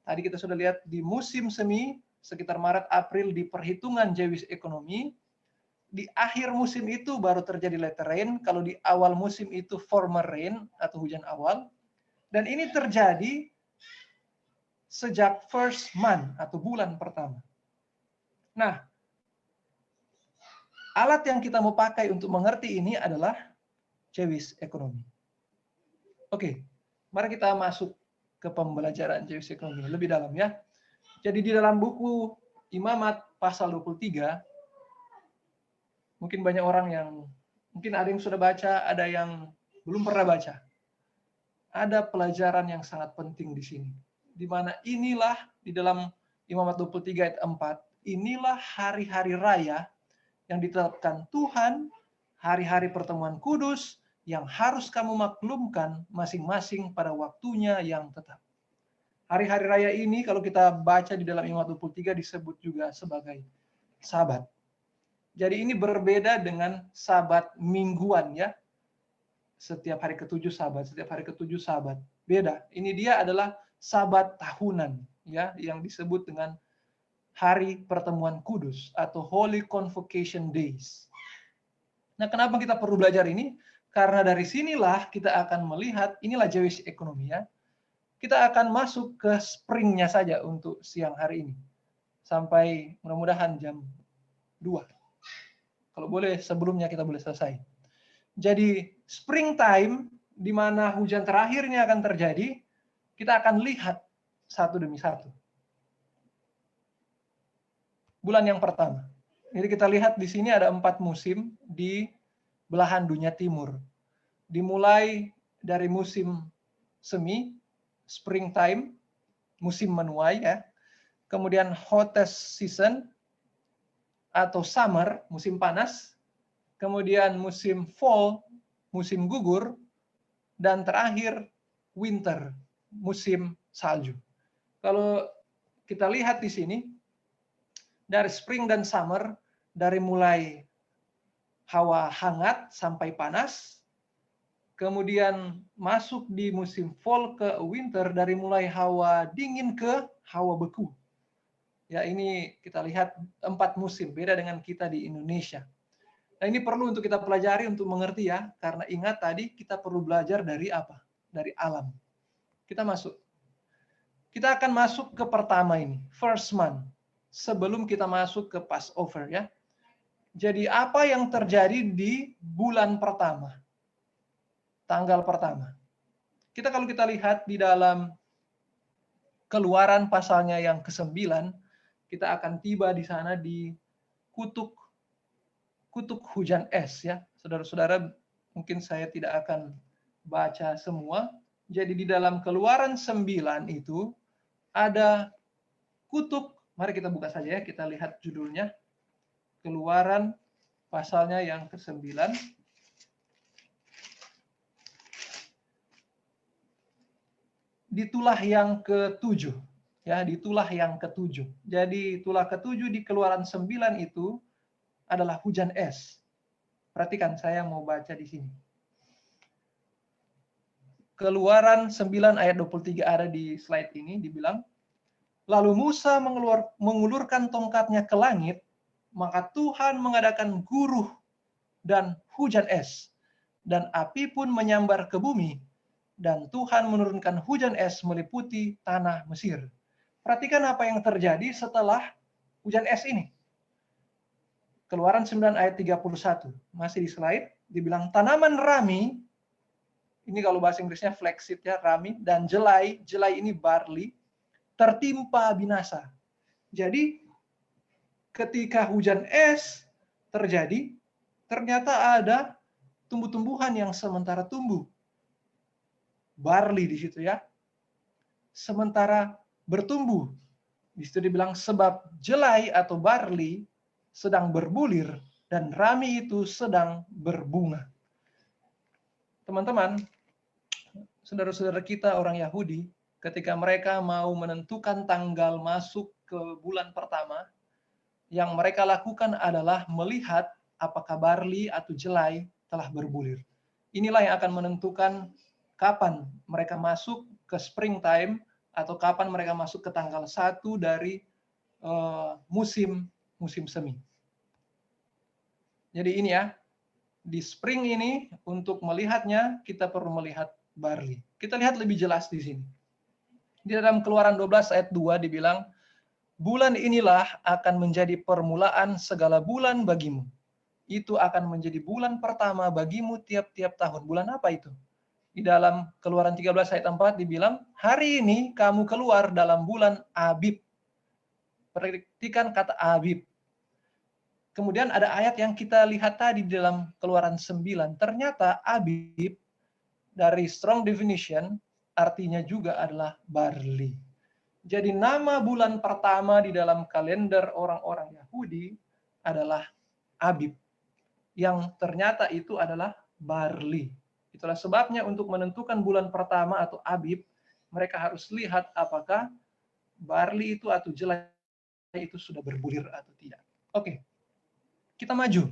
Tadi kita sudah lihat di musim semi sekitar Maret April di perhitungan Jewish economy. Di akhir musim itu baru terjadi latter rain, kalau di awal musim itu former rain atau hujan awal. Dan ini terjadi sejak first month atau bulan pertama. Nah, alat yang kita mau pakai untuk mengerti ini adalah Jewish economy. Oke, mari kita masuk ke pembelajaran Jewish economy lebih dalam, ya. Jadi di dalam buku Imamat pasal 23, mungkin banyak orang yang, mungkin ada yang sudah baca, ada yang belum pernah baca. Ada pelajaran yang sangat penting di sini. Di mana inilah, di dalam Imamat 23 ayat 4, inilah hari-hari raya yang ditetapkan Tuhan, hari-hari pertemuan kudus, yang harus kamu maklumkan masing-masing pada waktunya yang tetap. Hari-hari raya ini kalau kita baca di dalam Imamat 23 disebut juga sebagai Sabat. Jadi ini berbeda dengan Sabat mingguan, ya. Setiap hari ke-7 Sabat, setiap hari ke-7 Sabat. Beda. Ini dia adalah Sabat tahunan, ya, yang disebut dengan hari pertemuan kudus atau Holy Convocation Days. Nah, kenapa kita perlu belajar ini? Karena dari sinilah kita akan melihat, inilah Jewish economy, ya. Kita akan masuk ke springnya saja untuk siang hari ini. Sampai mudah-mudahan jam 2. Kalau boleh sebelumnya kita boleh selesai. Jadi springtime, di mana hujan terakhirnya akan terjadi, kita akan lihat satu demi satu. Bulan yang pertama. Jadi kita lihat di sini ada 4 musim di belahan dunia timur. Dimulai dari musim semi, springtime, musim menuai, ya. Kemudian hottest season atau summer, musim panas. Kemudian musim fall, musim gugur. Dan terakhir winter, musim salju. Kalau kita lihat di sini, dari spring dan summer, dari mulai hawa hangat sampai panas, kemudian masuk di musim fall ke winter, dari mulai hawa dingin ke hawa beku. Ya, ini kita lihat 4 musim, beda dengan kita di Indonesia. Nah, ini perlu untuk kita pelajari untuk mengerti, ya, karena ingat tadi kita perlu belajar dari apa? Dari alam. Kita masuk. Kita akan masuk ke pertama ini, first month. Sebelum kita masuk ke Passover ya. Jadi apa yang terjadi di bulan pertama? Tanggal pertama. Kalau kita lihat di dalam Keluaran pasalnya yang ke-9, kita akan tiba di sana di kutuk hujan es ya. Saudara-saudara, mungkin saya tidak akan baca semua. Jadi di dalam Keluaran 9 itu ada kutuk. Mari kita buka saja ya, kita lihat judulnya. Keluaran pasalnya yang ke-9. Di tulah yang ke-7. Ya, di tulah yang ke-7. Jadi tulah ke-7 di Keluaran 9 itu adalah hujan es. Perhatikan, saya mau baca di sini. Keluaran 9 ayat 23 ada di slide ini, dibilang, lalu Musa mengulurkan tongkatnya ke langit, maka Tuhan mengadakan guruh dan hujan es, dan api pun menyambar ke bumi, dan Tuhan menurunkan hujan es meliputi tanah Mesir. Perhatikan apa yang terjadi setelah hujan es ini. Keluaran 9 ayat 31, masih di slide, dibilang tanaman rami, ini kalau bahasa Inggrisnya flaxseed ya, rami, dan jelai ini barley, tertimpa binasa. Jadi ketika hujan es terjadi, ternyata ada tumbuh-tumbuhan yang sementara tumbuh. Barley di situ ya. Sementara bertumbuh. Di situ dibilang sebab jelai atau barley sedang berbulir dan rami itu sedang berbunga. Teman-teman, saudara-saudara kita orang Yahudi, ketika mereka mau menentukan tanggal masuk ke bulan pertama, yang mereka lakukan adalah melihat apakah barley atau jelai telah berbulir. Inilah yang akan menentukan kapan mereka masuk ke springtime atau kapan mereka masuk ke tanggal 1 dari musim semi. Jadi ini ya, di spring ini untuk melihatnya kita perlu melihat barley. Kita lihat lebih jelas di sini. Di dalam Keluaran 12 ayat 2 dibilang, bulan inilah akan menjadi permulaan segala bulan bagimu. Itu akan menjadi bulan pertama bagimu tiap-tiap tahun. Bulan apa itu? Di dalam Keluaran 13 ayat 4 dibilang, hari ini kamu keluar dalam bulan Abib. Perhatikan kata Abib. Kemudian ada ayat yang kita lihat tadi di dalam Keluaran 9. Ternyata Abib dari Strong Definition artinya juga adalah barley. Jadi nama bulan pertama di dalam kalender orang-orang Yahudi adalah Abib. Yang ternyata itu adalah barley. Itulah sebabnya untuk menentukan bulan pertama atau Abib, mereka harus lihat apakah barley itu atau jelai itu sudah berbulir atau tidak. Oke. Kita maju.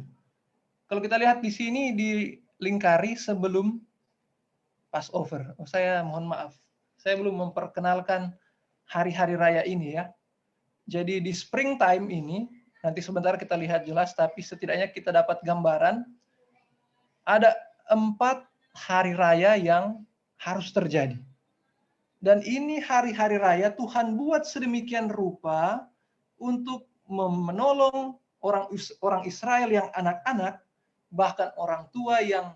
Kalau kita lihat di sini dilingkari sebelum Passover. Saya mohon maaf. Saya belum memperkenalkan hari-hari raya ini ya. Jadi di springtime ini, nanti sebentar kita lihat jelas, tapi setidaknya kita dapat gambaran ada 4 hari raya yang harus terjadi. Dan ini hari-hari raya Tuhan buat sedemikian rupa untuk menolong orang Israel yang anak-anak, bahkan orang tua yang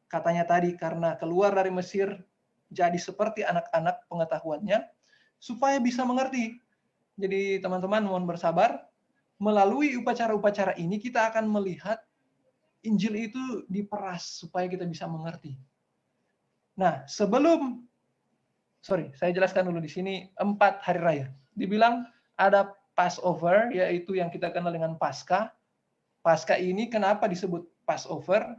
katanya tadi karena keluar dari Mesir jadi seperti anak-anak pengetahuannya, supaya bisa mengerti. Jadi teman-teman mohon bersabar, melalui upacara-upacara ini kita akan melihat Injil itu diperas supaya kita bisa mengerti. Nah, saya jelaskan dulu di sini 4 hari raya. Dibilang ada Passover, yaitu yang kita kenal dengan Paskah. Paskah ini kenapa disebut Passover?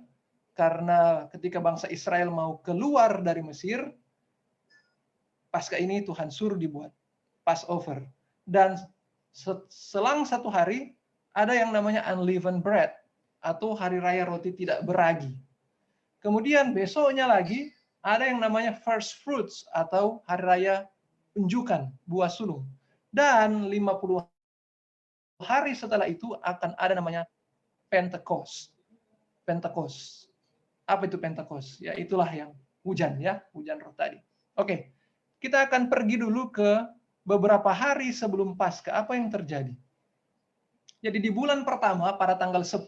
Karena ketika bangsa Israel mau keluar dari Mesir, Paskah ini Tuhan suruh dibuat Passover. Dan selang 1 hari, ada yang namanya unleavened bread, atau hari raya roti tidak beragi. Kemudian besoknya lagi, ada yang namanya first fruits, atau hari raya unjukan, buah sulung. Dan 50 hari setelah itu akan ada namanya Pentecost. Apa itu Pentecost? Ya itulah yang hujan roh tadi. Oke. Kita akan pergi dulu ke beberapa hari sebelum Paskah. Apa yang terjadi? Jadi di bulan pertama pada tanggal 10,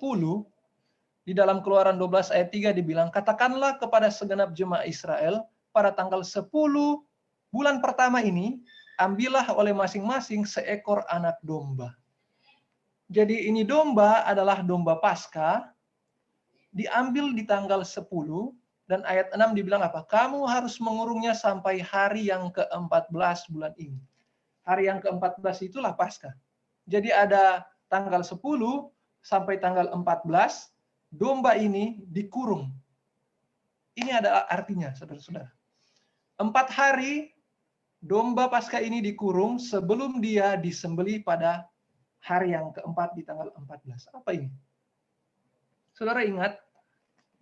di dalam Keluaran 12 ayat 3 dibilang, katakanlah kepada segenap jemaah Israel, pada tanggal 10 bulan pertama ini, ambillah oleh masing-masing seekor anak domba. Jadi ini domba adalah domba Paskah, diambil di tanggal 10, dan ayat 6 dibilang apa? Kamu harus mengurungnya sampai hari yang ke-14 bulan ini. Hari yang ke-14 itulah Paskah. Jadi ada tanggal 10 sampai tanggal 14, domba ini dikurung. Ini adalah artinya, saudara-saudara. 4 hari domba Paskah ini dikurung sebelum dia disembelih pada hari yang keempat di tanggal 14. Apa ini? Saudara ingat,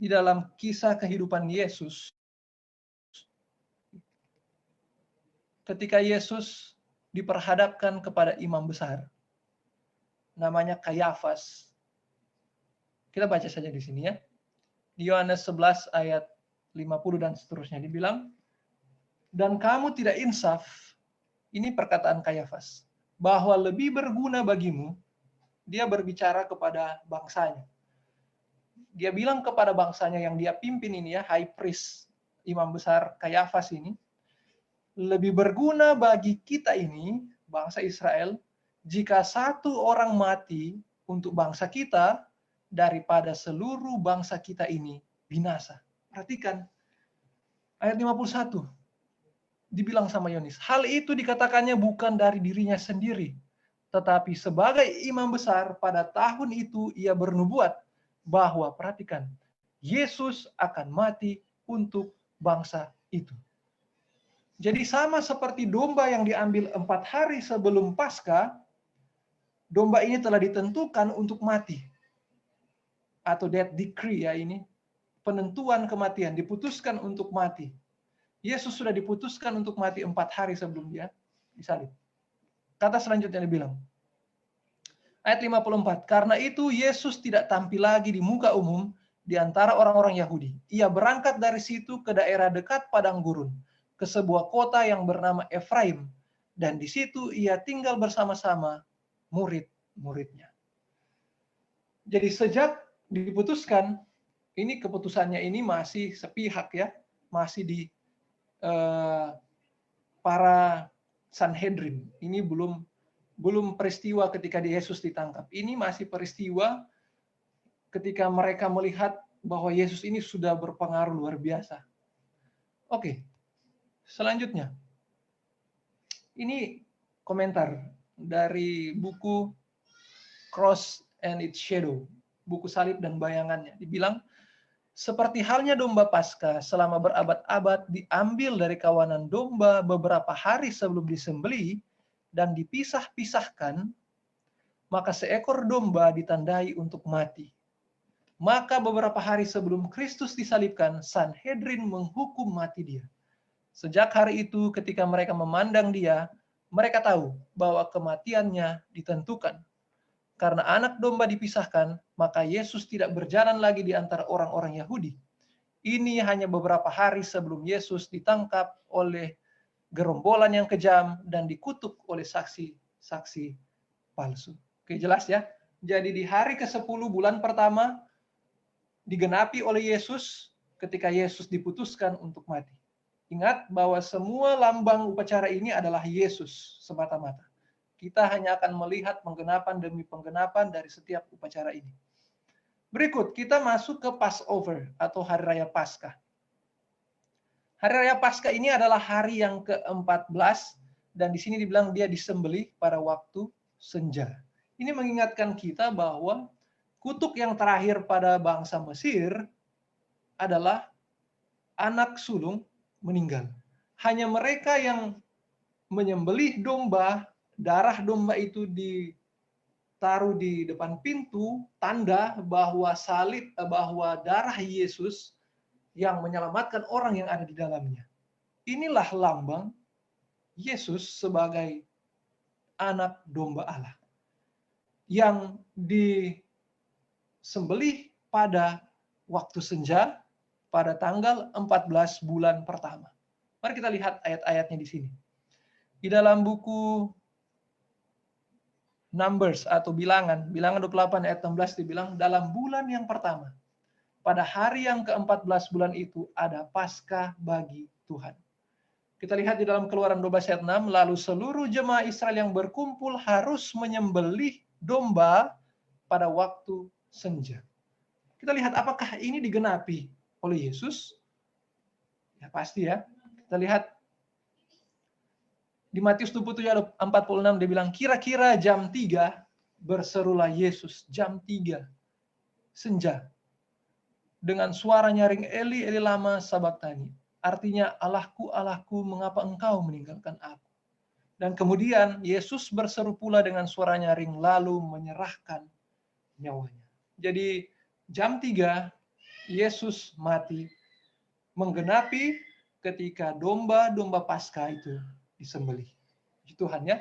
di dalam kisah kehidupan Yesus, ketika Yesus diperhadapkan kepada imam besar, namanya Kayafas. Kita baca saja di sini ya. Di Yohanes 11 ayat 50 dan seterusnya dibilang, dan kamu tidak insaf, ini perkataan Kayafas, bahwa lebih berguna bagimu, dia berbicara kepada bangsanya. Dia bilang kepada bangsanya yang dia pimpin ini ya, high priest, imam besar Kayafas ini, lebih berguna bagi kita ini, bangsa Israel, jika satu orang mati untuk bangsa kita, daripada seluruh bangsa kita ini binasa. Perhatikan, ayat 51, dibilang sama Yohanes, hal itu dikatakannya bukan dari dirinya sendiri, tetapi sebagai imam besar pada tahun itu ia bernubuat bahwa, perhatikan, Yesus akan mati untuk bangsa itu. Jadi sama seperti domba yang diambil 4 hari sebelum Paskah, domba ini telah ditentukan untuk mati. Atau death decree ya ini, penentuan kematian, diputuskan untuk mati. Yesus sudah diputuskan untuk mati 4 hari sebelum dia disalib. Kata selanjutnya dibilang, ayat 54, karena itu Yesus tidak tampil lagi di muka umum di antara orang-orang Yahudi. Ia berangkat dari situ ke daerah dekat padang gurun, ke sebuah kota yang bernama Efraim, dan di situ ia tinggal bersama-sama murid-muridnya. Jadi sejak diputuskan, ini keputusannya ini masih sepihak ya, masih di para Sanhedrin. Ini belum peristiwa ketika Yesus ditangkap. Ini masih peristiwa ketika mereka melihat bahwa Yesus ini sudah berpengaruh luar biasa. Oke, selanjutnya. Ini komentar dari buku Cross and its Shadow, buku salib dan bayangannya. Dibilang, seperti halnya domba Paskah selama berabad-abad diambil dari kawanan domba beberapa hari sebelum disembelih dan dipisah-pisahkan, maka seekor domba ditandai untuk mati. Maka beberapa hari sebelum Kristus disalibkan, Sanhedrin menghukum mati dia. Sejak hari itu ketika mereka memandang dia, mereka tahu bahwa kematiannya ditentukan. Karena anak domba dipisahkan, maka Yesus tidak berjalan lagi di antara orang-orang Yahudi. Ini hanya beberapa hari sebelum Yesus ditangkap oleh gerombolan yang kejam dan dikutuk oleh saksi-saksi palsu. Oke, jelas ya? Jadi di hari ke-10 bulan pertama digenapi oleh Yesus ketika Yesus diputuskan untuk mati. Ingat bahwa semua lambang upacara ini adalah Yesus semata-mata. Kita hanya akan melihat penggenapan demi penggenapan dari setiap upacara ini. Berikut, kita masuk ke Passover atau Hari Raya Paskah. Hari Raya Paskah ini adalah hari yang ke-14 dan di sini dibilang dia disembelih pada waktu senja. Ini mengingatkan kita bahwa kutuk yang terakhir pada bangsa Mesir adalah anak sulung meninggal. Hanya mereka yang menyembelih domba, darah domba itu ditaruh di depan pintu, tanda bahwa bahwa darah Yesus yang menyelamatkan orang yang ada di dalamnya. Inilah lambang Yesus sebagai anak domba Allah yang disembelih pada waktu senja pada tanggal 14 bulan pertama. Mari kita lihat ayat-ayatnya di sini. Di dalam buku Numbers atau Bilangan 28 ayat 16 dibilang, dalam bulan yang pertama, pada hari yang ke-14 bulan itu ada Paskah bagi Tuhan. Kita lihat di dalam Keluaran 12 ayat 6, lalu seluruh jemaah Israel yang berkumpul harus menyembelih domba pada waktu senja. Kita lihat apakah ini digenapi oleh Yesus? Ya pasti ya. Kita lihat di Matius 27 ayat 46 dia bilang, kira-kira jam 3 berserulah Yesus, jam 3 senja. Dengan suara nyaring, Eli, Eli lama sabachthani. Artinya, Allahku, Allahku, mengapa engkau meninggalkan aku? Dan kemudian Yesus berseru pula dengan suara nyaring, lalu menyerahkan nyawanya. Jadi jam 3 Yesus mati, menggenapi ketika domba-domba Paskah itu disembelih. Puji Tuhan ya,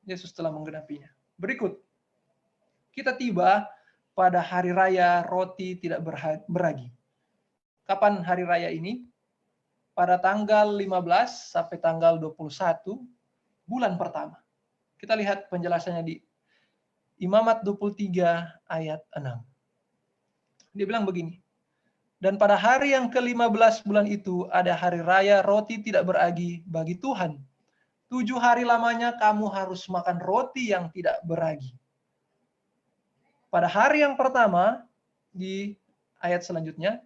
Yesus telah menggenapinya. Berikut, kita tiba pada hari raya roti tidak beragi. Kapan hari raya ini? Pada tanggal 15 sampai tanggal 21 bulan pertama. Kita lihat penjelasannya di Imamat 23 ayat 6. Dia bilang begini, dan pada hari yang ke-15 bulan itu ada hari raya roti tidak beragi bagi Tuhan. 7 hari lamanya kamu harus makan roti yang tidak beragi. Pada hari yang pertama, di ayat selanjutnya,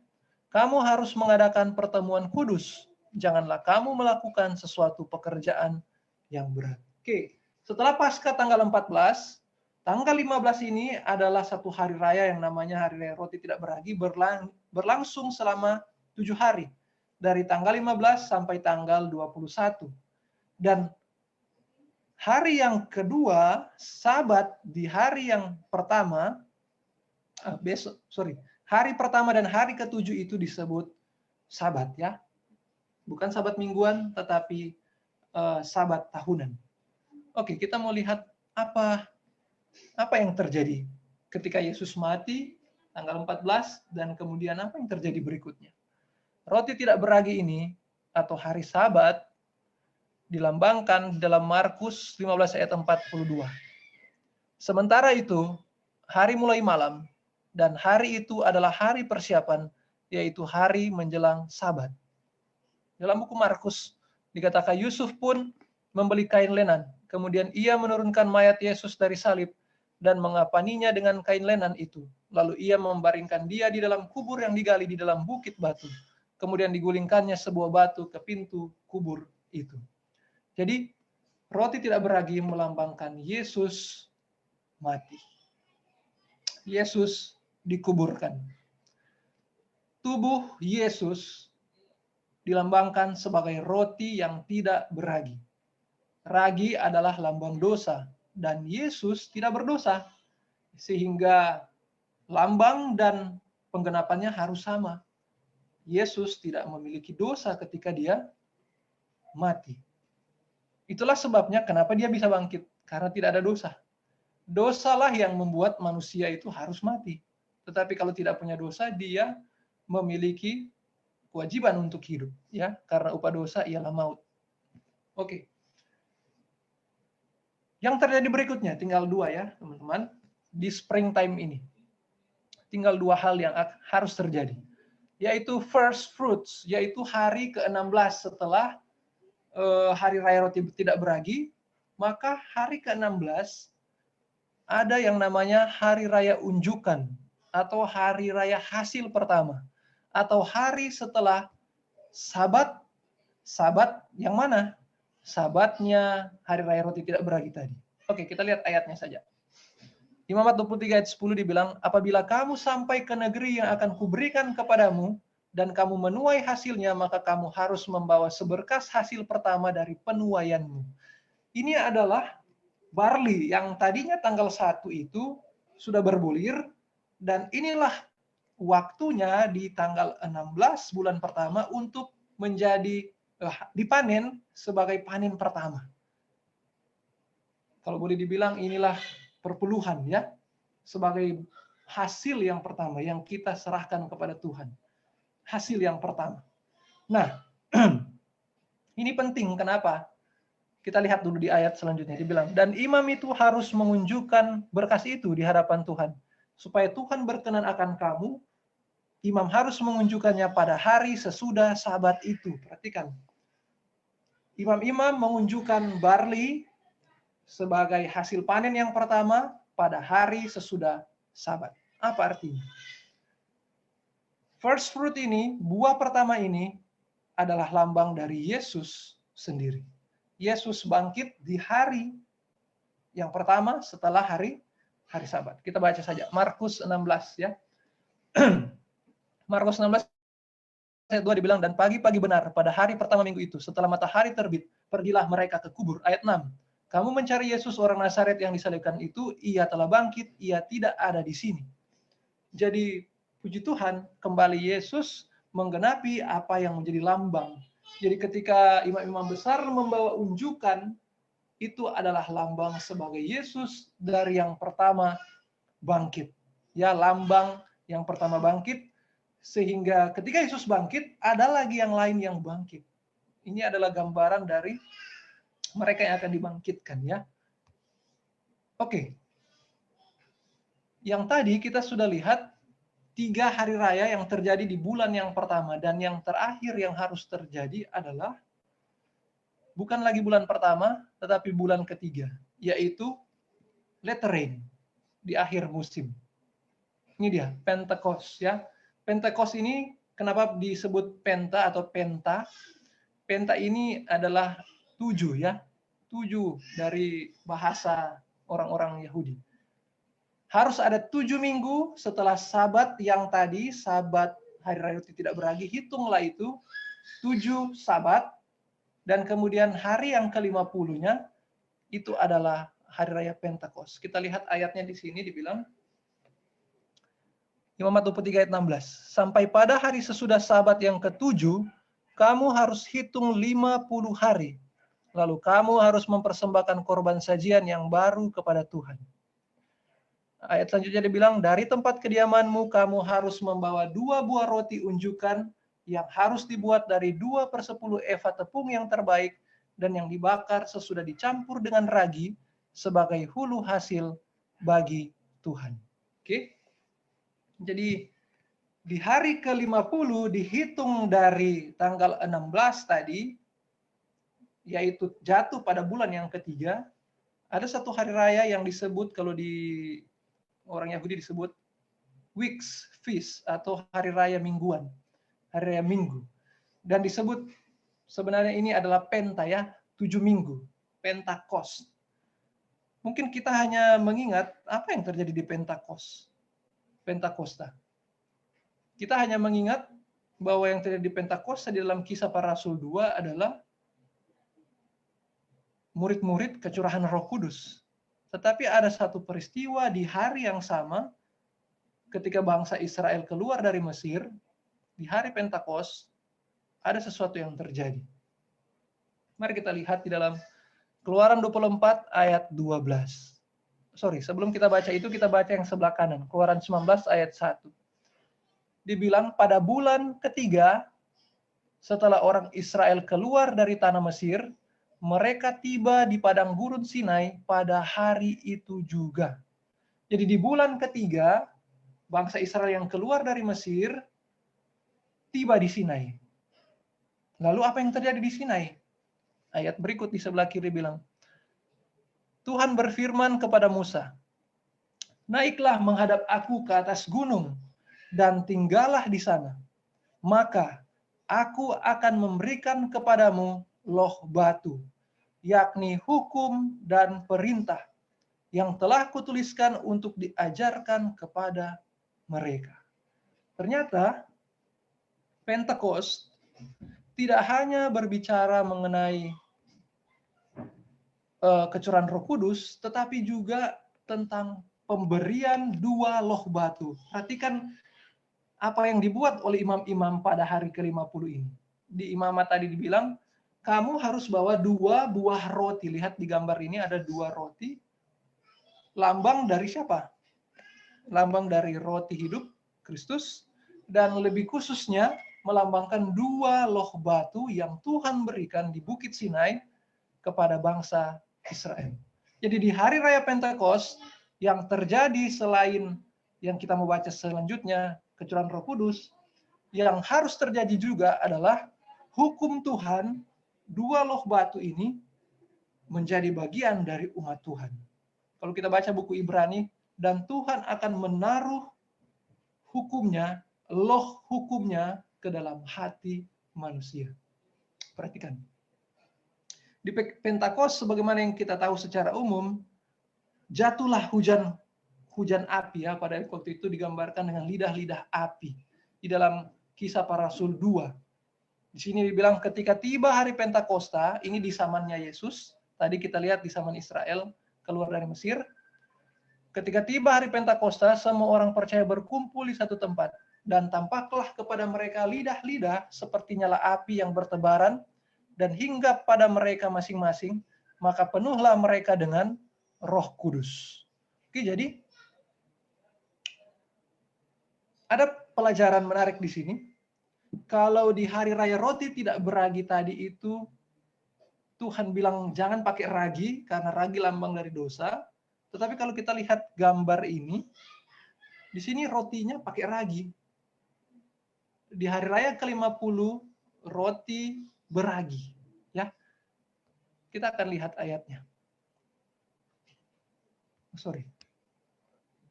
kamu harus mengadakan pertemuan kudus. Janganlah kamu melakukan sesuatu pekerjaan yang berat. Oke, setelah Paskah tanggal 14, tanggal 15 ini adalah satu hari raya yang namanya Hari Raya Roti Tidak Beragi, berlangsung selama 7 hari. Dari tanggal 15 sampai tanggal 21. Dan hari yang kedua, Sabat di hari yang pertama, hari pertama dan hari ketujuh itu disebut Sabat ya. Bukan Sabat mingguan, tetapi Sabat tahunan. Oke, kita mau lihat apa yang terjadi ketika Yesus mati tanggal 14 dan kemudian apa yang terjadi berikutnya. Roti tidak beragi ini atau hari Sabat dilambangkan dalam Markus 15 ayat 42. Sementara itu, hari mulai malam dan hari itu adalah hari persiapan, yaitu hari menjelang Sabat. Dalam buku Markus dikatakan Yusuf pun membeli kain lenan, kemudian ia menurunkan mayat Yesus dari salib dan mengapaninya dengan kain lenan itu. Lalu ia membaringkan dia di dalam kubur yang digali di dalam bukit batu. Kemudian digulingkannya sebuah batu ke pintu kubur itu. Jadi roti tidak beragi melambangkan Yesus mati. Yesus dikuburkan. Tubuh Yesus dilambangkan sebagai roti yang tidak beragi. Ragi adalah lambang dosa dan Yesus tidak berdosa. Sehingga lambang dan penggenapannya harus sama. Yesus tidak memiliki dosa ketika dia mati. Itulah sebabnya kenapa dia bisa bangkit, karena tidak ada dosa. Dosalah yang membuat manusia itu harus mati. Tetapi kalau tidak punya dosa, dia memiliki kewajiban untuk hidup, ya, karena upah dosa ialah maut. Oke. Yang terjadi berikutnya tinggal 2 ya, teman-teman. Di springtime ini. Tinggal 2 hal yang harus terjadi. Yaitu first fruits, yaitu hari ke-16 setelah hari raya roti tidak beragi, maka hari ke-16 ada yang namanya hari raya unjukan atau hari raya hasil pertama atau hari setelah Sabat. Sabat yang mana? Sabatnya hari raya roti tidak beragi tadi. Oke, kita lihat ayatnya saja. Imamat 23 ayat 10 dibilang, apabila kamu sampai ke negeri yang akan kuberikan kepadamu dan kamu menuai hasilnya, maka kamu harus membawa seberkas hasil pertama dari penuaianmu. Ini adalah barley yang tadinya tanggal 1 itu sudah berbulir, dan inilah waktunya di tanggal 16 bulan pertama untuk menjadi dipanen sebagai panen pertama. Kalau boleh dibilang inilah perpuluhan ya, sebagai hasil yang pertama yang kita serahkan kepada Tuhan. Hasil yang pertama. Nah, Ini penting, kenapa? Kita lihat dulu di ayat selanjutnya, dibilang, dan imam itu harus menunjukkan berkas itu di hadapan Tuhan. Supaya Tuhan berkenan akan kamu, imam harus menunjukkannya pada hari sesudah Sabat itu. Perhatikan. Imam-imam menunjukkan barley sebagai hasil panen yang pertama pada hari sesudah Sabat. Apa artinya? First fruit ini, buah pertama ini adalah lambang dari Yesus sendiri. Yesus bangkit di hari yang pertama setelah hari Sabat. Kita baca saja Markus 16 ya. Markus 16 ayat 2 dibilang, dan pagi-pagi benar pada hari pertama minggu itu setelah matahari terbit, pergilah mereka ke kubur. Ayat 6. Kamu mencari Yesus orang Nazaret yang disalibkan itu, ia telah bangkit, ia tidak ada di sini. Jadi puji Tuhan, kembali Yesus menggenapi apa yang menjadi lambang. Jadi ketika imam-imam besar membawa unjukan, itu adalah lambang sebagai Yesus dari yang pertama bangkit. Ya, lambang yang pertama bangkit, sehingga ketika Yesus bangkit, ada lagi yang lain yang bangkit. Ini adalah gambaran dari mereka yang akan dibangkitkan ya. Oke. Yang tadi kita sudah lihat 3 hari raya yang terjadi di bulan yang pertama, dan yang terakhir yang harus terjadi adalah bukan lagi bulan pertama, tetapi bulan ketiga, yaitu latter rain, di akhir musim. Ini dia, Pentecost ya. Pentecost ini kenapa disebut Penta atau Penta? Penta ini adalah 7 ya. 7 dari bahasa orang-orang Yahudi. Harus ada 7 minggu setelah Sabat yang tadi, Sabat hari raya roti tidak beragi, hitunglah itu 7 Sabat, dan kemudian hari yang ke-50-nya itu adalah hari raya Pentecost. Kita lihat ayatnya di sini dibilang, Imamat 23 ayat 16. Sampai pada hari sesudah Sabat yang ke-7, kamu harus hitung 50 hari. Lalu kamu harus mempersembahkan korban sajian yang baru kepada Tuhan. Ayat selanjutnya dibilang, dari tempat kediamanmu kamu harus membawa 2 buah roti unjukan yang harus dibuat dari 2/10 eva tepung yang terbaik dan yang dibakar sesudah dicampur dengan ragi sebagai hulu hasil bagi Tuhan. Oke. Jadi di hari ke-50 dihitung dari tanggal 16 tadi, yaitu jatuh pada bulan yang ketiga, ada satu hari raya yang disebut, kalau di orang Yahudi disebut Weeks Feast atau hari raya mingguan, hari raya minggu. Dan disebut sebenarnya ini adalah Penta ya, 7 minggu, Pentecost. Mungkin kita hanya mengingat apa yang terjadi di Pentakosta. Kita hanya mengingat bahwa yang terjadi di Pentakosta di dalam Kisah Para Rasul 2 adalah murid-murid kecurahan Roh Kudus. Tetapi ada satu peristiwa di hari yang sama ketika bangsa Israel keluar dari Mesir, di hari Pentakos ada sesuatu yang terjadi. Mari kita lihat di dalam Keluaran 24 ayat 12. Sebelum kita baca itu, kita baca yang sebelah kanan. Keluaran 19 ayat 1. Dibilang pada bulan ketiga setelah orang Israel keluar dari tanah Mesir, mereka tiba di padang gurun Sinai pada hari itu juga. Jadi di bulan ketiga, bangsa Israel yang keluar dari Mesir tiba di Sinai. Lalu apa yang terjadi di Sinai? Ayat berikut di sebelah kiri bilang, Tuhan berfirman kepada Musa, naiklah menghadap aku ke atas gunung, dan tinggallah di sana. Maka aku akan memberikan kepadamu loh batu, yakni hukum dan perintah yang telah kutuliskan untuk diajarkan kepada mereka. Ternyata Pentecost tidak hanya berbicara mengenai kecurahan Roh Kudus, tetapi juga tentang pemberian 2 loh batu. Perhatikan apa yang dibuat oleh imam-imam pada hari ke-50 ini. Di imamat tadi dibilang, kamu harus bawa 2 buah roti. Lihat di gambar ini ada 2 roti. Lambang dari siapa? Lambang dari roti hidup, Kristus. Dan lebih khususnya, melambangkan dua loh batu yang Tuhan berikan di Bukit Sinai kepada bangsa Israel. Jadi di hari raya Pentekost yang terjadi selain yang kita mau baca selanjutnya, kecurahan Roh Kudus, yang harus terjadi juga adalah hukum Tuhan, dua loh batu ini menjadi bagian dari umat Tuhan. Kalau kita baca buku Ibrani, dan Tuhan akan menaruh hukumnya, loh hukumnya ke dalam hati manusia. Perhatikan. Di Pentakost, sebagaimana yang kita tahu secara umum, jatuhlah hujan api ya, pada waktu itu digambarkan dengan lidah-lidah api di dalam Kisah Para Rasul 2. Di sini dibilang ketika tiba hari Pentakosta, ini di zamannya Yesus. Tadi kita lihat di zaman Israel keluar dari Mesir. Ketika tiba hari Pentakosta, semua orang percaya berkumpul di satu tempat. Dan tampaklah kepada mereka lidah-lidah seperti nyala api yang bertebaran dan hinggap pada mereka masing-masing, maka penuhlah mereka dengan Roh Kudus. Oke, jadi ada pelajaran menarik di sini. Kalau di hari raya roti tidak beragi tadi itu, Tuhan bilang jangan pakai ragi karena ragi lambang dari dosa. Tetapi kalau kita lihat gambar ini, di sini rotinya pakai ragi. Di hari raya ke-50 roti beragi, ya. Kita akan lihat ayatnya. Sorry.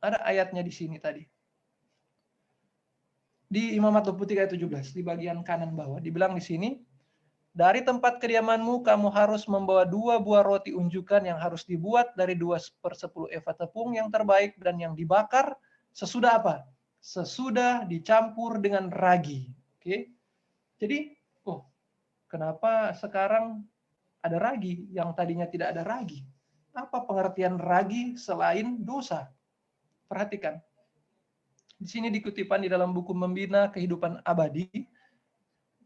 Ada ayatnya di sini tadi. Di Imamat 23 ayat 17 di bagian kanan bawah dibilang di sini, dari tempat kediamanmu kamu harus membawa 2 buah roti unjukan yang harus dibuat dari 2/10 eva tepung yang terbaik dan yang dibakar sesudah apa? Sesudah dicampur dengan ragi. Oke. Jadi, kenapa sekarang ada ragi yang tadinya tidak ada ragi? Apa pengertian ragi selain dosa? Perhatikan. Di sini dikutipan di dalam buku Membina Kehidupan Abadi.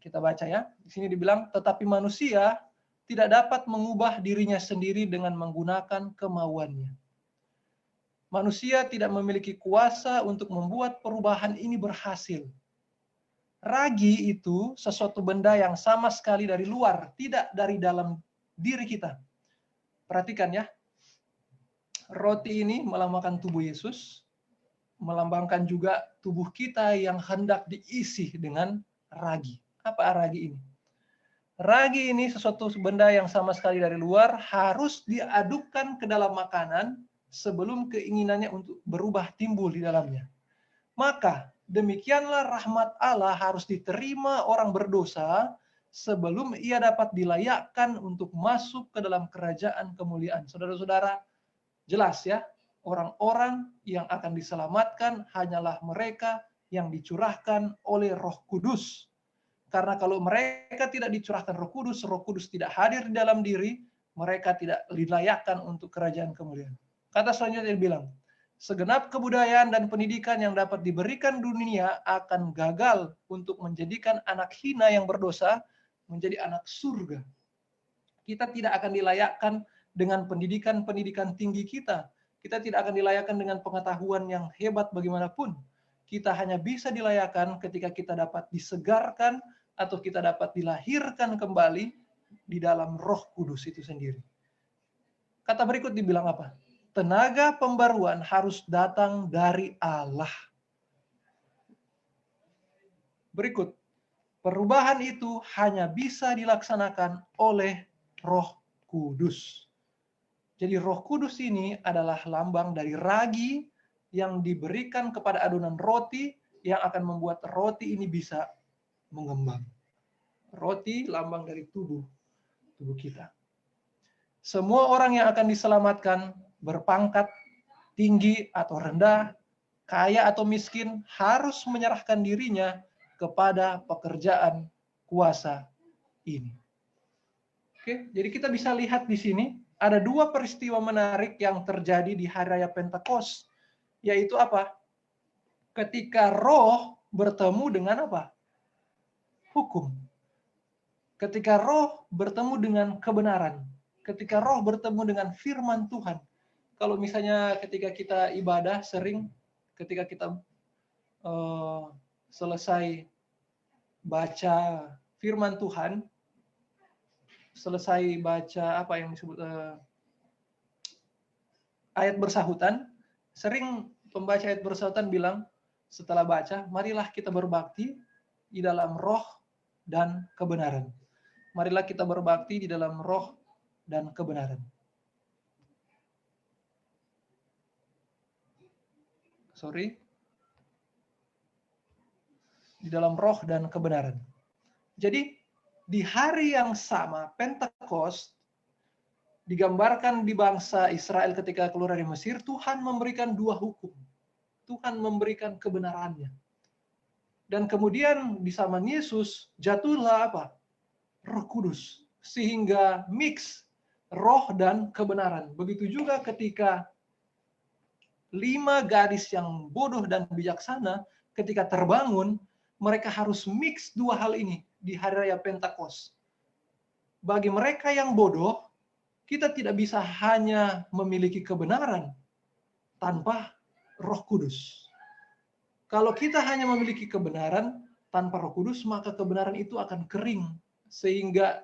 Kita baca ya. Di sini dibilang, tetapi manusia tidak dapat mengubah dirinya sendiri dengan menggunakan kemauannya. Manusia tidak memiliki kuasa untuk membuat perubahan ini berhasil. Ragi itu sesuatu benda yang sama sekali dari luar, tidak dari dalam diri kita. Perhatikan ya. Roti ini melambangkan tubuh Yesus, melambangkan juga tubuh kita yang hendak diisi dengan ragi. Apa ragi ini? Ragi ini sesuatu benda yang sama sekali dari luar, harus diadukkan ke dalam makanan sebelum keinginannya untuk berubah timbul di dalamnya. Maka demikianlah rahmat Allah harus diterima orang berdosa sebelum ia dapat dilayakkan untuk masuk ke dalam kerajaan kemuliaan. Saudara-saudara, jelas ya, orang-orang yang akan diselamatkan hanyalah mereka yang dicurahkan oleh Roh Kudus. Karena kalau mereka tidak dicurahkan Roh Kudus tidak hadir di dalam diri, mereka tidak dilayakkan untuk kerajaan kemuliaan. Kata selanjutnya dia bilang, segenap kebudayaan dan pendidikan yang dapat diberikan dunia akan gagal untuk menjadikan anak hina yang berdosa menjadi anak surga. Kita tidak akan dilayakkan dengan pendidikan tinggi kita. Kita tidak akan dilayakkan dengan pengetahuan yang hebat bagaimanapun. Kita hanya bisa dilayakkan ketika kita dapat disegarkan atau kita dapat dilahirkan kembali di dalam Roh Kudus itu sendiri. Kata berikut dibilang apa? Tenaga pembaruan harus datang dari Allah. Berikut, perubahan itu hanya bisa dilaksanakan oleh Roh Kudus. Jadi Roh Kudus ini adalah lambang dari ragi yang diberikan kepada adonan roti yang akan membuat roti ini bisa mengembang. Roti lambang dari tubuh kita. Semua orang yang akan diselamatkan, berpangkat tinggi atau rendah, kaya atau miskin, harus menyerahkan dirinya kepada pekerjaan kuasa ini. Oke, jadi kita bisa lihat di sini ada 2 peristiwa menarik yang terjadi di hari raya Pentakost, yaitu apa? Ketika Roh bertemu dengan apa? Hukum. Ketika Roh bertemu dengan kebenaran, ketika Roh bertemu dengan firman Tuhan. Kalau misalnya ketika kita ibadah sering, ketika kita selesai baca firman Tuhan, selesai baca apa yang disebut ayat bersahutan, sering pembaca ayat bersahutan bilang setelah baca, marilah kita berbakti di dalam roh dan kebenaran. Marilah kita berbakti di dalam roh dan kebenaran. Di dalam roh dan kebenaran. Jadi di hari yang sama, Pentakost, digambarkan di bangsa Israel ketika keluar dari Mesir, Tuhan memberikan dua hukum. Tuhan memberikan kebenarannya. Dan kemudian di zaman Yesus jatuhlah apa? Roh Kudus, sehingga mix roh dan kebenaran. Begitu juga ketika 5 gadis yang bodoh dan bijaksana ketika terbangun, mereka harus mix dua hal ini di hari raya Pentakost. Bagi mereka yang bodoh, kita tidak bisa hanya memiliki kebenaran tanpa Roh Kudus. Kalau kita hanya memiliki kebenaran tanpa Roh Kudus, maka kebenaran itu akan kering, sehingga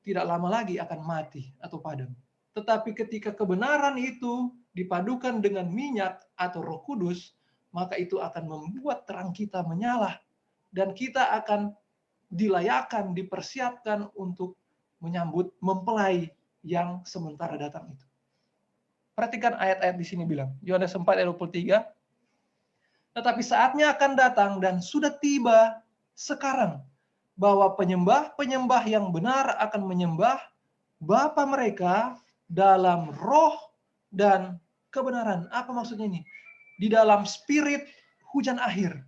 tidak lama lagi akan mati atau padam. Tetapi ketika kebenaran itu dipadukan dengan minyak atau Roh Kudus, maka itu akan membuat terang kita menyala, dan kita akan dilayakkan, dipersiapkan untuk menyambut mempelai yang sementara datang itu. Perhatikan ayat-ayat di sini bilang, Yohanes 4 ayat 23, tetapi saatnya akan datang dan sudah tiba sekarang, bahwa penyembah-penyembah yang benar akan menyembah Bapa mereka dalam roh dan kebenaran. Apa maksudnya ini? Di dalam spirit hujan akhir.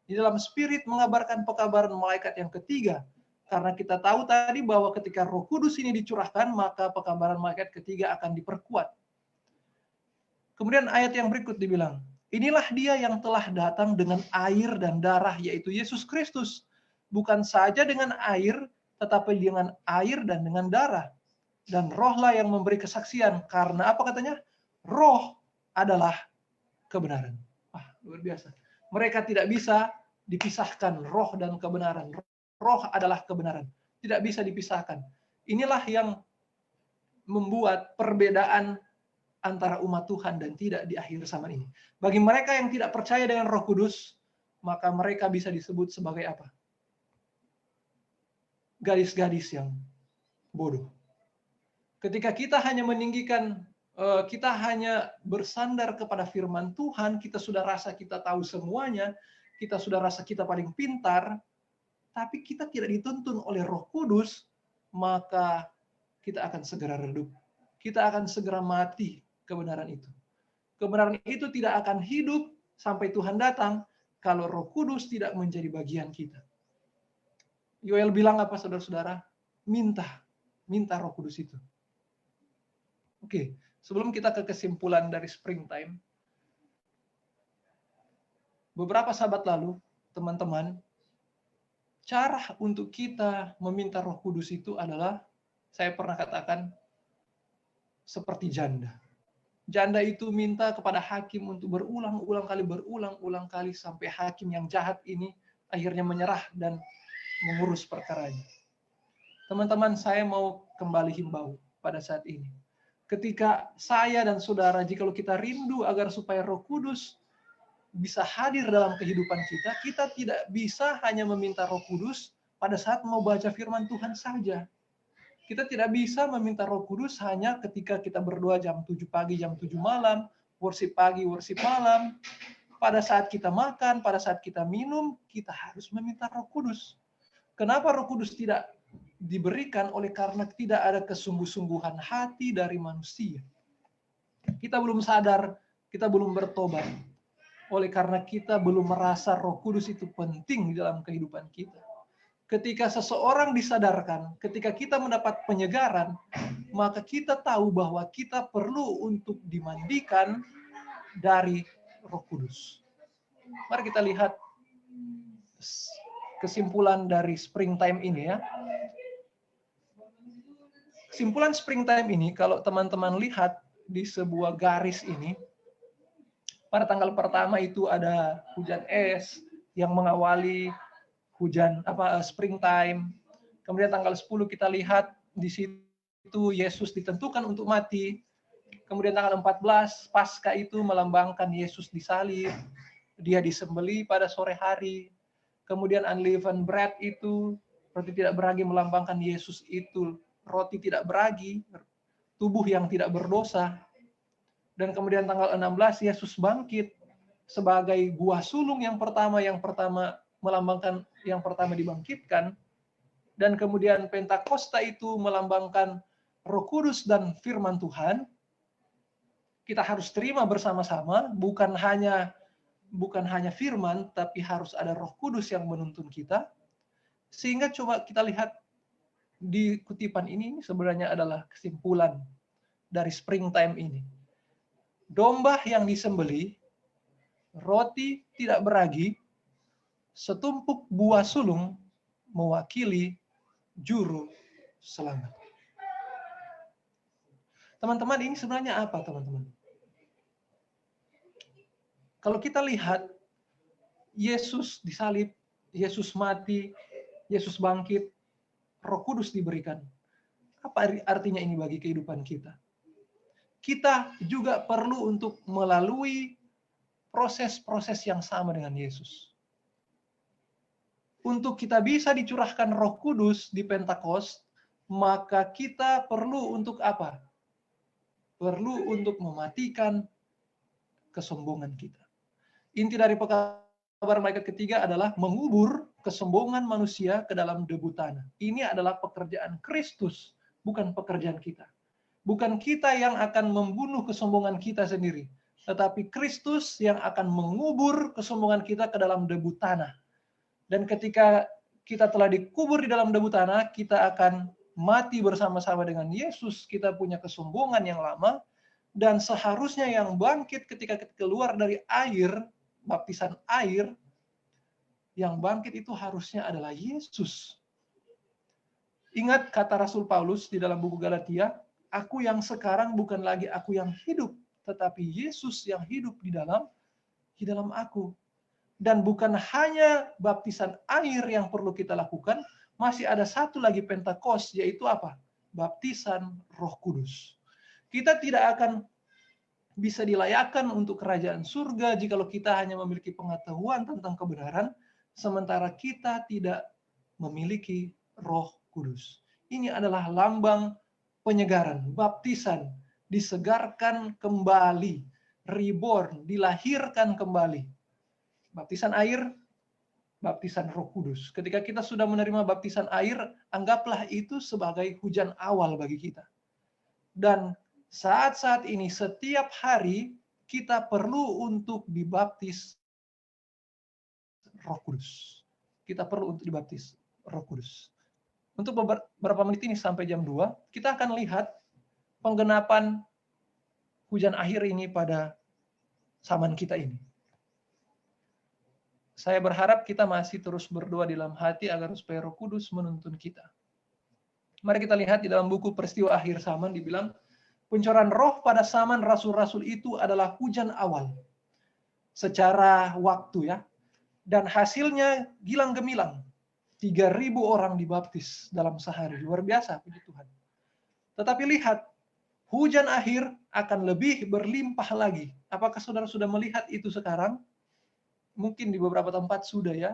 Di dalam spirit mengabarkan pekabaran malaikat yang ketiga. Karena kita tahu tadi bahwa ketika Roh Kudus ini dicurahkan, maka pekabaran malaikat ketiga akan diperkuat. Kemudian ayat yang berikut dibilang, inilah dia yang telah datang dengan air dan darah, yaitu Yesus Kristus. Bukan saja dengan air, tetapi dengan air dan dengan darah. Dan rohlah yang memberi kesaksian. Karena apa katanya? Roh adalah kebenaran. Wah, luar biasa. Mereka tidak bisa dipisahkan, roh dan kebenaran. Roh adalah kebenaran. Tidak bisa dipisahkan. Inilah yang membuat perbedaan antara umat Tuhan dan tidak di akhir zaman ini. Bagi mereka yang tidak percaya dengan Roh Kudus, maka mereka bisa disebut sebagai apa? Gadis-gadis yang bodoh. Ketika kita hanya meninggikan, kita hanya bersandar kepada firman Tuhan, kita sudah rasa kita tahu semuanya, kita sudah rasa kita paling pintar, tapi kita tidak dituntun oleh Roh Kudus, maka kita akan segera redup. Kita akan segera mati kebenaran itu. Kebenaran itu tidak akan hidup sampai Tuhan datang kalau Roh Kudus tidak menjadi bagian kita. Yoel bilang apa, saudara-saudara? Minta Roh Kudus itu. Oke, sebelum kita ke kesimpulan dari Springtime, beberapa sahabat lalu, teman-teman, cara untuk kita meminta Roh Kudus itu adalah, saya pernah katakan, seperti janda. Janda itu minta kepada hakim untuk berulang-ulang kali sampai hakim yang jahat ini akhirnya menyerah dan mengurus perkaranya. Teman-teman, saya mau kembali himbau pada saat ini. Ketika saya dan saudara, jikalau kita rindu agar supaya Roh Kudus bisa hadir dalam kehidupan kita, kita tidak bisa hanya meminta Roh Kudus pada saat mau baca firman Tuhan saja. Kita tidak bisa meminta Roh Kudus hanya ketika kita berdoa jam 7 pagi, jam 7 malam, worship pagi, worship malam. Pada saat kita makan, pada saat kita minum, kita harus meminta Roh Kudus. Kenapa Roh Kudus tidak diberikan? Oleh karena tidak ada kesungguh-sungguhan hati dari manusia. Kita belum sadar, kita belum bertobat. Oleh karena kita belum merasa Roh Kudus itu penting di dalam kehidupan kita. Ketika seseorang disadarkan, ketika kita mendapat penyegaran, maka kita tahu bahwa kita perlu untuk dimandikan dari Roh Kudus. Mari kita lihat kesimpulan dari Springtime ini ya. Kesimpulan Springtime ini, kalau teman-teman lihat di sebuah garis ini, pada tanggal pertama itu ada hujan es yang mengawali springtime. Kemudian tanggal 10 kita lihat di situ Yesus ditentukan untuk mati. Kemudian tanggal 14 Paskah itu melambangkan Yesus disalib, dia disembelih pada sore hari. Kemudian unleavened bread itu roti tidak beragi melambangkan Yesus itu roti tidak beragi, tubuh yang tidak berdosa. Dan kemudian tanggal 16 Yesus bangkit sebagai buah sulung yang pertama melambangkan yang pertama dibangkitkan. Dan kemudian Pentakosta itu melambangkan Roh Kudus dan firman Tuhan. Kita harus terima bersama-sama, bukan hanya firman, tapi harus ada Roh Kudus yang menuntun kita. Sehingga coba kita lihat di kutipan ini sebenarnya adalah kesimpulan dari springtime ini. Domba yang disembelih, roti tidak beragi, setumpuk buah sulung mewakili juru selamat. Teman-teman, ini sebenarnya apa, teman-teman? Kalau kita lihat, Yesus disalib, Yesus mati, Yesus bangkit, Roh Kudus diberikan. Apa artinya ini bagi kehidupan kita? Kita juga perlu untuk melalui proses-proses yang sama dengan Yesus. Untuk kita bisa dicurahkan Roh Kudus di Pentakosta, maka kita perlu untuk apa? Perlu untuk mematikan kesombongan kita. Inti dari kabar malaikat ketiga adalah mengubur kesombongan manusia ke dalam debu tanah. Ini adalah pekerjaan Kristus, bukan pekerjaan kita. Bukan kita yang akan membunuh kesombongan kita sendiri, tetapi Kristus yang akan mengubur kesombongan kita ke dalam debu tanah. Dan ketika kita telah dikubur di dalam debu tanah, kita akan mati bersama-sama dengan Yesus. Kita punya kesombongan yang lama, dan seharusnya yang bangkit ketika kita keluar dari air, baptisan air, yang bangkit itu harusnya adalah Yesus. Ingat kata Rasul Paulus di dalam buku Galatia, aku yang sekarang bukan lagi aku yang hidup, tetapi Yesus yang hidup di dalam aku. Dan bukan hanya baptisan air yang perlu kita lakukan, masih ada satu lagi Pentakos, yaitu apa? Baptisan Roh Kudus. Kita tidak akan bisa dilayakkan untuk kerajaan surga jikalau kita hanya memiliki pengetahuan tentang kebenaran, sementara kita tidak memiliki Roh Kudus. Ini adalah lambang penyegaran, baptisan, disegarkan kembali, reborn, dilahirkan kembali. Baptisan air, baptisan Roh Kudus. Ketika kita sudah menerima baptisan air, anggaplah itu sebagai hujan awal bagi kita. Dan saat-saat ini, setiap hari, kita perlu untuk dibaptis Roh Kudus. Kita perlu untuk dibaptis Roh Kudus. Untuk beberapa menit ini sampai jam 2, kita akan lihat penggenapan hujan akhir ini pada zaman kita ini. Saya berharap kita masih terus berdoa di dalam hati agar supaya Roh Kudus menuntun kita. Mari kita lihat di dalam buku Peristiwa Akhir Zaman dibilang, pencurahan roh pada zaman rasul-rasul itu adalah hujan awal. Secara waktu ya. Dan hasilnya gilang gemilang. 3.000 orang dibaptis dalam sehari. Luar biasa, puji Tuhan. Tetapi lihat, hujan akhir akan lebih berlimpah lagi. Apakah saudara sudah melihat itu sekarang? Mungkin di beberapa tempat sudah ya.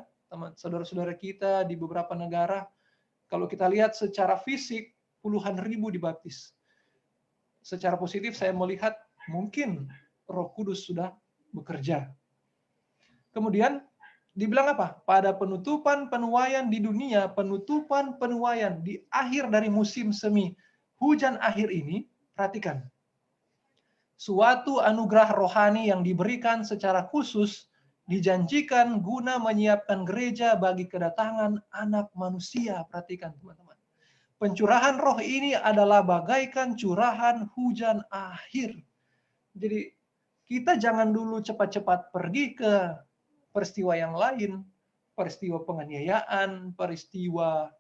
Saudara-saudara kita di beberapa negara. Kalau kita lihat secara fisik, puluhan ribu dibaptis. Secara positif saya melihat mungkin Roh Kudus sudah bekerja. Kemudian dibilang apa? Pada penutupan penuaian di dunia, penutupan penuaian di akhir dari musim semi hujan akhir ini, perhatikan. Suatu anugerah rohani yang diberikan secara khusus dijanjikan guna menyiapkan gereja bagi kedatangan anak manusia. Perhatikan teman-teman. Pencurahan roh ini adalah bagaikan curahan hujan akhir. Jadi kita jangan dulu cepat-cepat pergi ke peristiwa yang lain, peristiwa penganiayaan, peristiwa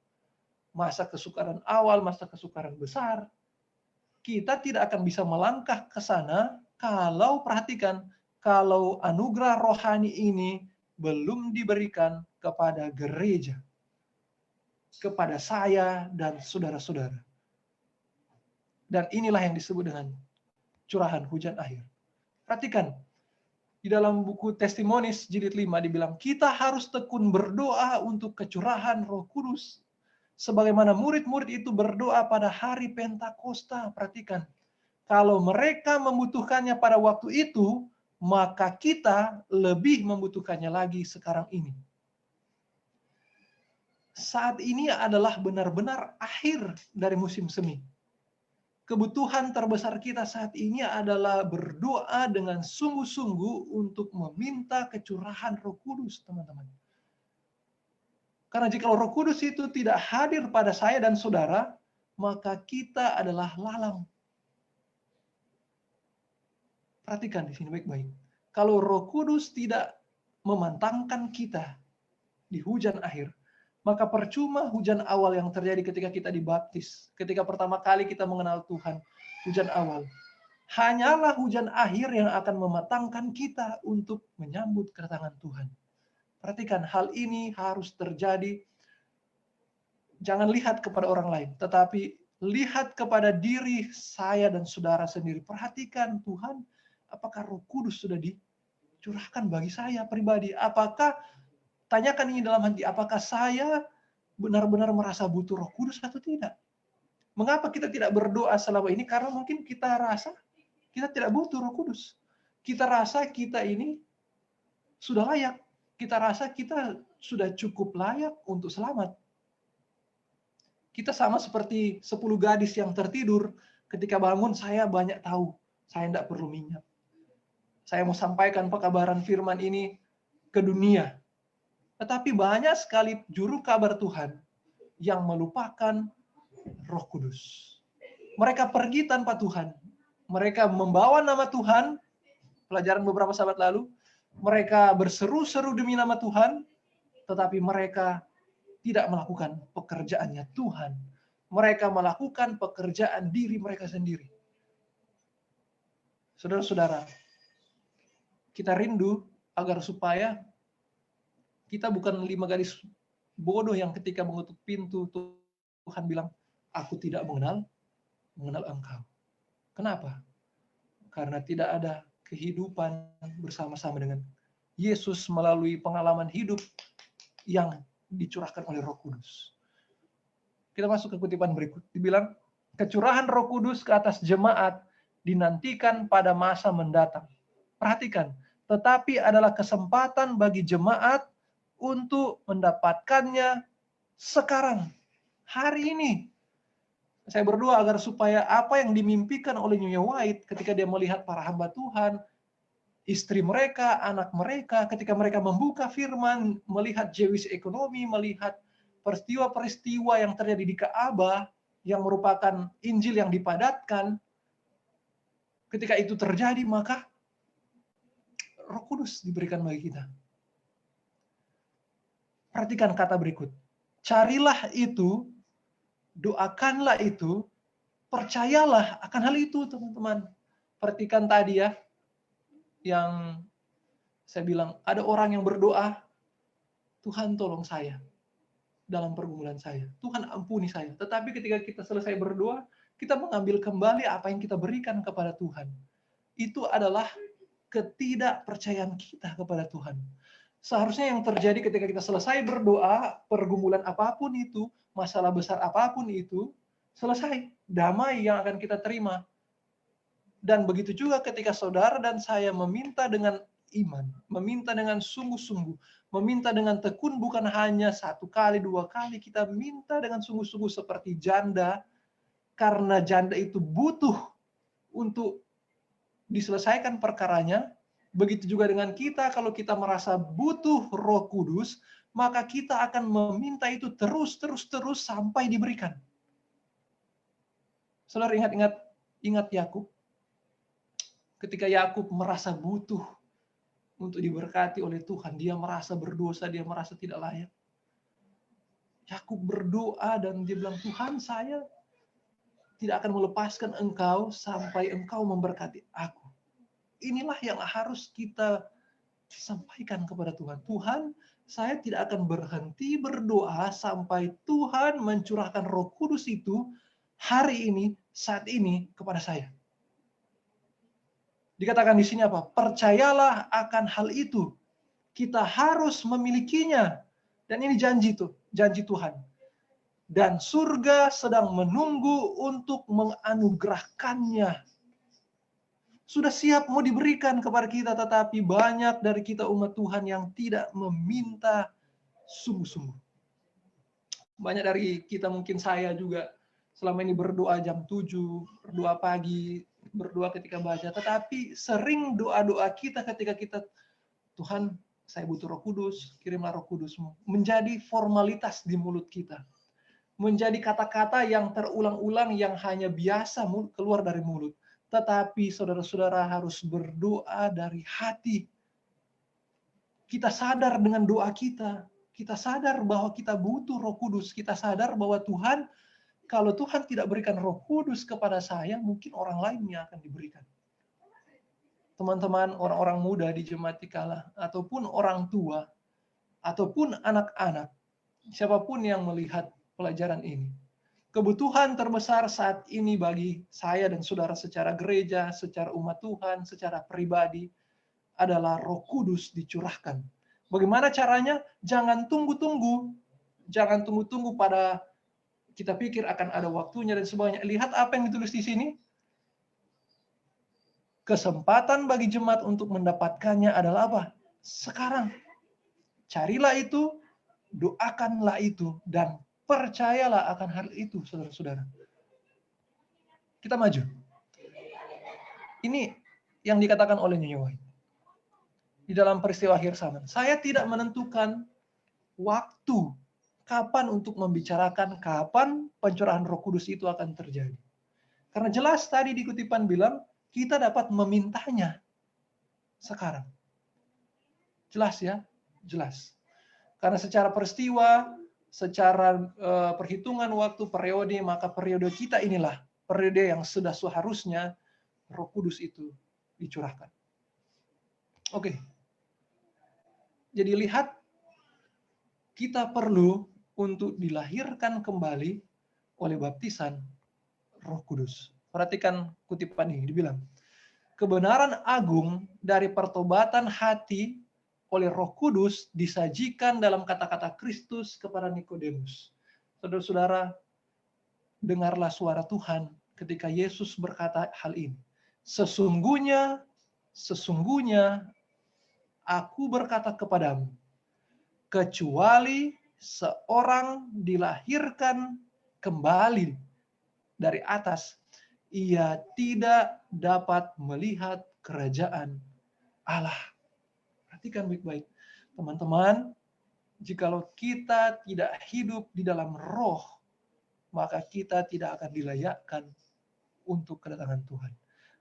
masa kesukaran awal, masa kesukaran besar. Kita tidak akan bisa melangkah ke sana kalau, perhatikan, kalau anugerah rohani ini belum diberikan kepada gereja, kepada saya dan saudara-saudara. Dan inilah yang disebut dengan curahan hujan akhir. Perhatikan, di dalam buku Testimonis jilid 5 dibilang, kita harus tekun berdoa untuk kecurahan Roh Kudus. Sebagaimana murid-murid itu berdoa pada hari Pentakosta. Perhatikan, kalau mereka membutuhkannya pada waktu itu, maka kita lebih membutuhkannya lagi sekarang ini. Saat ini adalah benar-benar akhir dari musim semi. Kebutuhan terbesar kita saat ini adalah berdoa dengan sungguh-sungguh untuk meminta kecurahan Roh Kudus, teman-teman. Karena jika Roh Kudus itu tidak hadir pada saya dan saudara, maka kita adalah lalang. Perhatikan di sini baik-baik. Kalau Roh Kudus tidak memantangkan kita di hujan akhir, maka percuma hujan awal yang terjadi ketika kita dibaptis. Ketika pertama kali kita mengenal Tuhan, hujan awal. Hanyalah hujan akhir yang akan mematangkan kita untuk menyambut kedatangan Tuhan. Perhatikan, hal ini harus terjadi. Jangan lihat kepada orang lain, tetapi lihat kepada diri saya dan saudara sendiri. Perhatikan, Tuhan, apakah Roh Kudus sudah dicurahkan bagi saya pribadi? Apakah, tanyakan ini dalam hati, apakah saya benar-benar merasa butuh Roh Kudus atau tidak? Mengapa kita tidak berdoa selama ini? Karena mungkin kita rasa kita tidak butuh Roh Kudus. Kita rasa kita ini sudah layak. Kita rasa kita sudah cukup layak untuk selamat. Kita sama seperti 10 gadis yang tertidur. Ketika bangun, saya banyak tahu. Saya tidak perlu minyak. Saya mau sampaikan pekabaran firman ini ke dunia. Tetapi banyak sekali juru kabar Tuhan yang melupakan Roh Kudus. Mereka pergi tanpa Tuhan. Mereka membawa nama Tuhan, pelajaran beberapa sahabat lalu, mereka berseru-seru demi nama Tuhan, tetapi mereka tidak melakukan pekerjaannya Tuhan. Mereka melakukan pekerjaan diri mereka sendiri. Saudara-saudara, kita rindu agar supaya kita bukan 5 gadis bodoh yang ketika mengetuk pintu Tuhan bilang, aku tidak mengenal engkau. Kenapa? Karena tidak ada kehidupan bersama-sama dengan Yesus melalui pengalaman hidup yang dicurahkan oleh Roh Kudus. Kita masuk ke kutipan berikut. Dibilang, kecurahan Roh Kudus ke atas jemaat dinantikan pada masa mendatang. Perhatikan, tetapi adalah kesempatan bagi jemaat untuk mendapatkannya sekarang, hari ini. Saya berdoa agar supaya apa yang dimimpikan oleh Nyonya White ketika dia melihat para hamba Tuhan, istri mereka, anak mereka, ketika mereka membuka firman, melihat Jewish ekonomi, melihat peristiwa-peristiwa yang terjadi di Ka'bah, yang merupakan Injil yang dipadatkan, ketika itu terjadi, maka Roh Kudus diberikan bagi kita. Perhatikan kata berikut. Carilah itu, doakanlah itu, percayalah akan hal itu, teman-teman. Perhatikan tadi ya, yang saya bilang, ada orang yang berdoa, Tuhan tolong saya dalam pergumulan saya. Tuhan ampuni saya. Tetapi ketika kita selesai berdoa, kita mengambil kembali apa yang kita berikan kepada Tuhan. Itu adalah ketidakpercayaan kita kepada Tuhan. Seharusnya yang terjadi ketika kita selesai berdoa, pergumulan apapun itu, masalah besar apapun itu, selesai. Damai yang akan kita terima. Dan begitu juga ketika saudara dan saya meminta dengan iman, meminta dengan sungguh-sungguh, meminta dengan tekun, bukan hanya 1 kali, 2 kali, kita minta dengan sungguh-sungguh seperti janda, karena janda itu butuh untuk diselesaikan perkaranya. Begitu juga dengan kita, kalau kita merasa butuh Roh Kudus, maka kita akan meminta itu terus sampai diberikan. Saudara ingat Yakub. Ketika Yakub merasa butuh untuk diberkati oleh Tuhan, dia merasa berdosa, dia merasa tidak layak. Yakub berdoa dan dia bilang, Tuhan, saya tidak akan melepaskan engkau sampai engkau memberkati aku. Inilah yang harus kita sampaikan kepada Tuhan. Tuhan, saya tidak akan berhenti berdoa sampai Tuhan mencurahkan Roh Kudus itu hari ini, saat ini kepada saya. Dikatakan di sini apa? Percayalah akan hal itu. Kita harus memilikinya. Dan ini janji Tuhan. Dan surga sedang menunggu untuk menganugerahkannya. Sudah siap mau diberikan kepada kita, tetapi banyak dari kita umat Tuhan yang tidak meminta sungguh-sungguh. Banyak dari kita, mungkin saya juga, selama ini berdoa jam 7, berdoa pagi, berdoa ketika baca, tetapi sering doa-doa kita ketika kita, Tuhan, saya butuh Roh Kudus, kirimlah Roh Kudus-Mu, menjadi formalitas di mulut kita. Menjadi kata-kata yang terulang-ulang yang hanya biasa keluar dari mulut. Tetapi saudara-saudara harus berdoa dari hati. Kita sadar dengan doa kita. Kita sadar bahwa kita butuh Roh Kudus. Kita sadar bahwa Tuhan, kalau Tuhan tidak berikan Roh Kudus kepada saya, mungkin orang lain yang akan diberikan. Teman-teman, orang-orang muda di Jemaat Tikala, ataupun orang tua, ataupun anak-anak, siapapun yang melihat pelajaran ini, kebutuhan terbesar saat ini bagi saya dan saudara secara gereja, secara umat Tuhan, secara pribadi, adalah Roh Kudus dicurahkan. Bagaimana caranya? Jangan tunggu-tunggu. Jangan tunggu-tunggu pada kita pikir akan ada waktunya dan sebagainya. Lihat apa yang ditulis di sini. Kesempatan bagi jemaat untuk mendapatkannya adalah apa? Sekarang. Carilah itu, doakanlah itu, dan percayalah akan hal itu, saudara-saudara. Kita maju. Ini yang dikatakan oleh Nyonya Wahid. Di dalam peristiwa akhir zaman. Saya tidak menentukan waktu kapan untuk membicarakan kapan pencurahan Roh Kudus itu akan terjadi. Karena jelas tadi di kutipan bilang, kita dapat memintanya sekarang. Jelas ya? Jelas. Karena secara peristiwa, secara perhitungan waktu periode, maka periode kita inilah periode yang sudah seharusnya Roh Kudus itu dicurahkan. Oke. Jadi lihat, kita perlu untuk dilahirkan kembali oleh baptisan Roh Kudus. Perhatikan kutipan ini, dibilang, kebenaran agung dari pertobatan hati oleh Roh Kudus disajikan dalam kata-kata Kristus kepada Nikodemus. Saudara-saudara, dengarlah suara Tuhan ketika Yesus berkata hal ini. Sesungguhnya aku berkata kepadamu, kecuali seorang dilahirkan kembali dari atas, ia tidak dapat melihat kerajaan Allah. Perhatikan baik-baik. Teman-teman, jikalau kita tidak hidup di dalam roh, maka kita tidak akan dilayakkan untuk kedatangan Tuhan.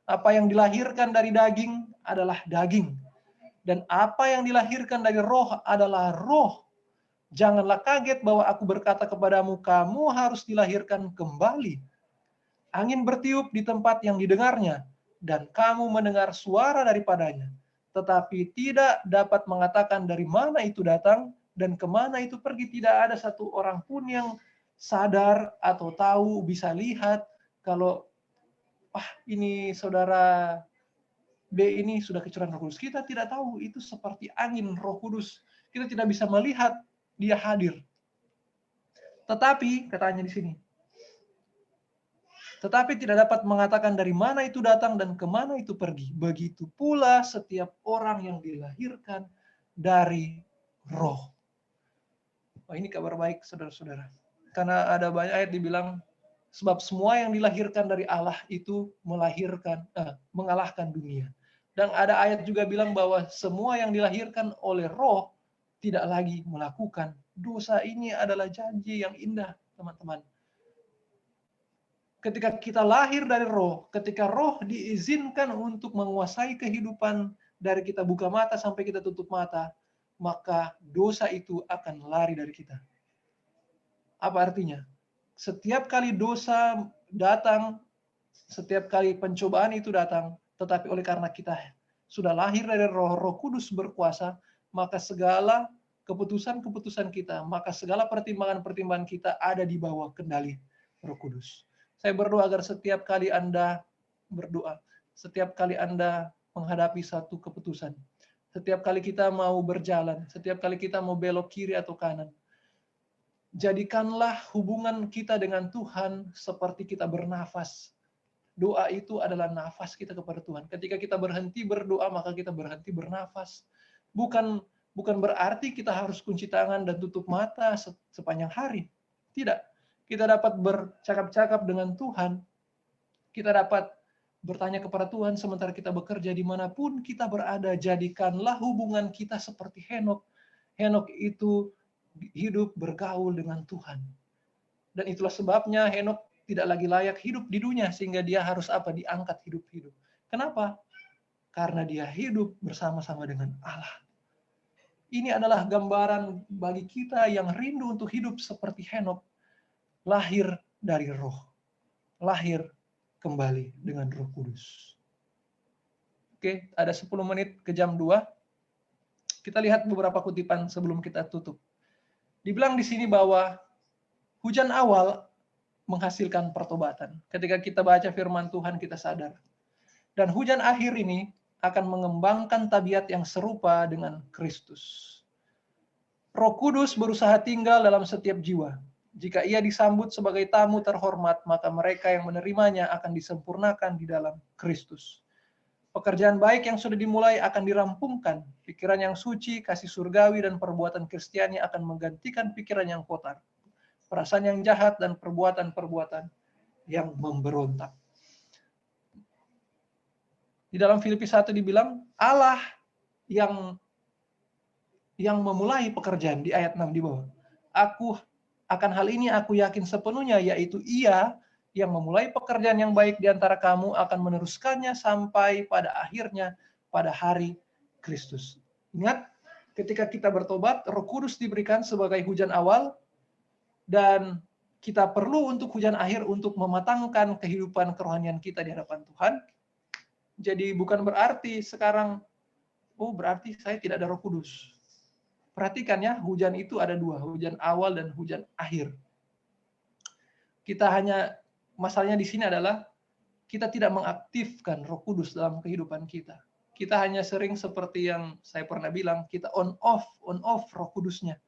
Apa yang dilahirkan dari daging adalah daging. Dan apa yang dilahirkan dari roh adalah roh. Janganlah kaget bahwa aku berkata kepadamu, kamu harus dilahirkan kembali. Angin bertiup di tempat yang didengarnya, dan kamu mendengar suara daripadanya, tetapi tidak dapat mengatakan dari mana itu datang dan kemana itu pergi. Tidak ada satu orang pun yang sadar atau tahu, bisa lihat kalau ini saudara B ini sudah kecurahan Roh Kudus. Kita tidak tahu, itu seperti angin Roh Kudus. Kita tidak bisa melihat dia hadir. Tetapi katanya di sini, tetapi tidak dapat mengatakan dari mana itu datang dan kemana itu pergi. Begitu pula setiap orang yang dilahirkan dari roh. Ini kabar baik, saudara-saudara. Karena ada banyak ayat dibilang, sebab semua yang dilahirkan dari Allah itu mengalahkan dunia. Dan ada ayat juga bilang bahwa semua yang dilahirkan oleh roh tidak lagi melakukan dosa. Ini adalah janji yang indah, teman-teman. Ketika kita lahir dari roh, ketika roh diizinkan untuk menguasai kehidupan dari kita buka mata sampai kita tutup mata, maka dosa itu akan lari dari kita. Apa artinya? Setiap kali dosa datang, setiap kali pencobaan itu datang, tetapi oleh karena kita sudah lahir dari Roh Kudus berkuasa, maka segala keputusan-keputusan kita, maka segala pertimbangan-pertimbangan kita ada di bawah kendali Roh Kudus. Saya berdoa agar setiap kali Anda berdoa, setiap kali Anda menghadapi satu keputusan, setiap kali kita mau berjalan, setiap kali kita mau belok kiri atau kanan, jadikanlah hubungan kita dengan Tuhan seperti kita bernafas. Doa itu adalah nafas kita kepada Tuhan. Ketika kita berhenti berdoa, maka kita berhenti bernafas. Bukan berarti kita harus kunci tangan dan tutup mata sepanjang hari. Tidak. Kita dapat bercakap-cakap dengan Tuhan. Kita dapat bertanya kepada Tuhan sementara kita bekerja dimanapun kita berada. Jadikanlah hubungan kita seperti Henokh. Henokh itu hidup bergaul dengan Tuhan. Dan itulah sebabnya Henokh tidak lagi layak hidup di dunia, sehingga dia harus diangkat hidup-hidup. Kenapa? Karena dia hidup bersama-sama dengan Allah. Ini adalah gambaran bagi kita yang rindu untuk hidup seperti Henokh, lahir dari Roh, lahir kembali dengan Roh Kudus. Oke, ada 10 menit ke jam 2. Kita lihat beberapa kutipan sebelum kita tutup. Dibilang di sini bahwa hujan awal menghasilkan pertobatan. Ketika kita baca firman Tuhan, kita sadar. Dan hujan akhir ini akan mengembangkan tabiat yang serupa dengan Kristus. Roh Kudus berusaha tinggal dalam setiap jiwa. Jika ia disambut sebagai tamu terhormat, maka mereka yang menerimanya akan disempurnakan di dalam Kristus. Pekerjaan baik yang sudah dimulai akan dirampungkan. Pikiran yang suci, kasih surgawi, dan perbuatan Kristiani akan menggantikan pikiran yang kotor, perasaan yang jahat, dan perbuatan-perbuatan yang memberontak. Di dalam Filipi 1 dibilang, Allah yang memulai pekerjaan, di ayat 6 di bawah. Akan hal ini aku yakin sepenuhnya, yaitu Ia yang memulai pekerjaan yang baik di antara kamu akan meneruskannya sampai pada akhirnya pada hari Kristus. Ingat, ketika kita bertobat, Roh Kudus diberikan sebagai hujan awal, dan kita perlu untuk hujan akhir untuk mematangkan kehidupan kerohanian kita di hadapan Tuhan. Jadi bukan berarti sekarang, berarti saya tidak ada Roh Kudus. Perhatikan ya, hujan itu ada 2, hujan awal dan hujan akhir. Masalahnya di sini adalah kita tidak mengaktifkan Roh Kudus dalam kehidupan kita. Kita hanya sering seperti yang saya pernah bilang, kita on off Roh Kudusnya.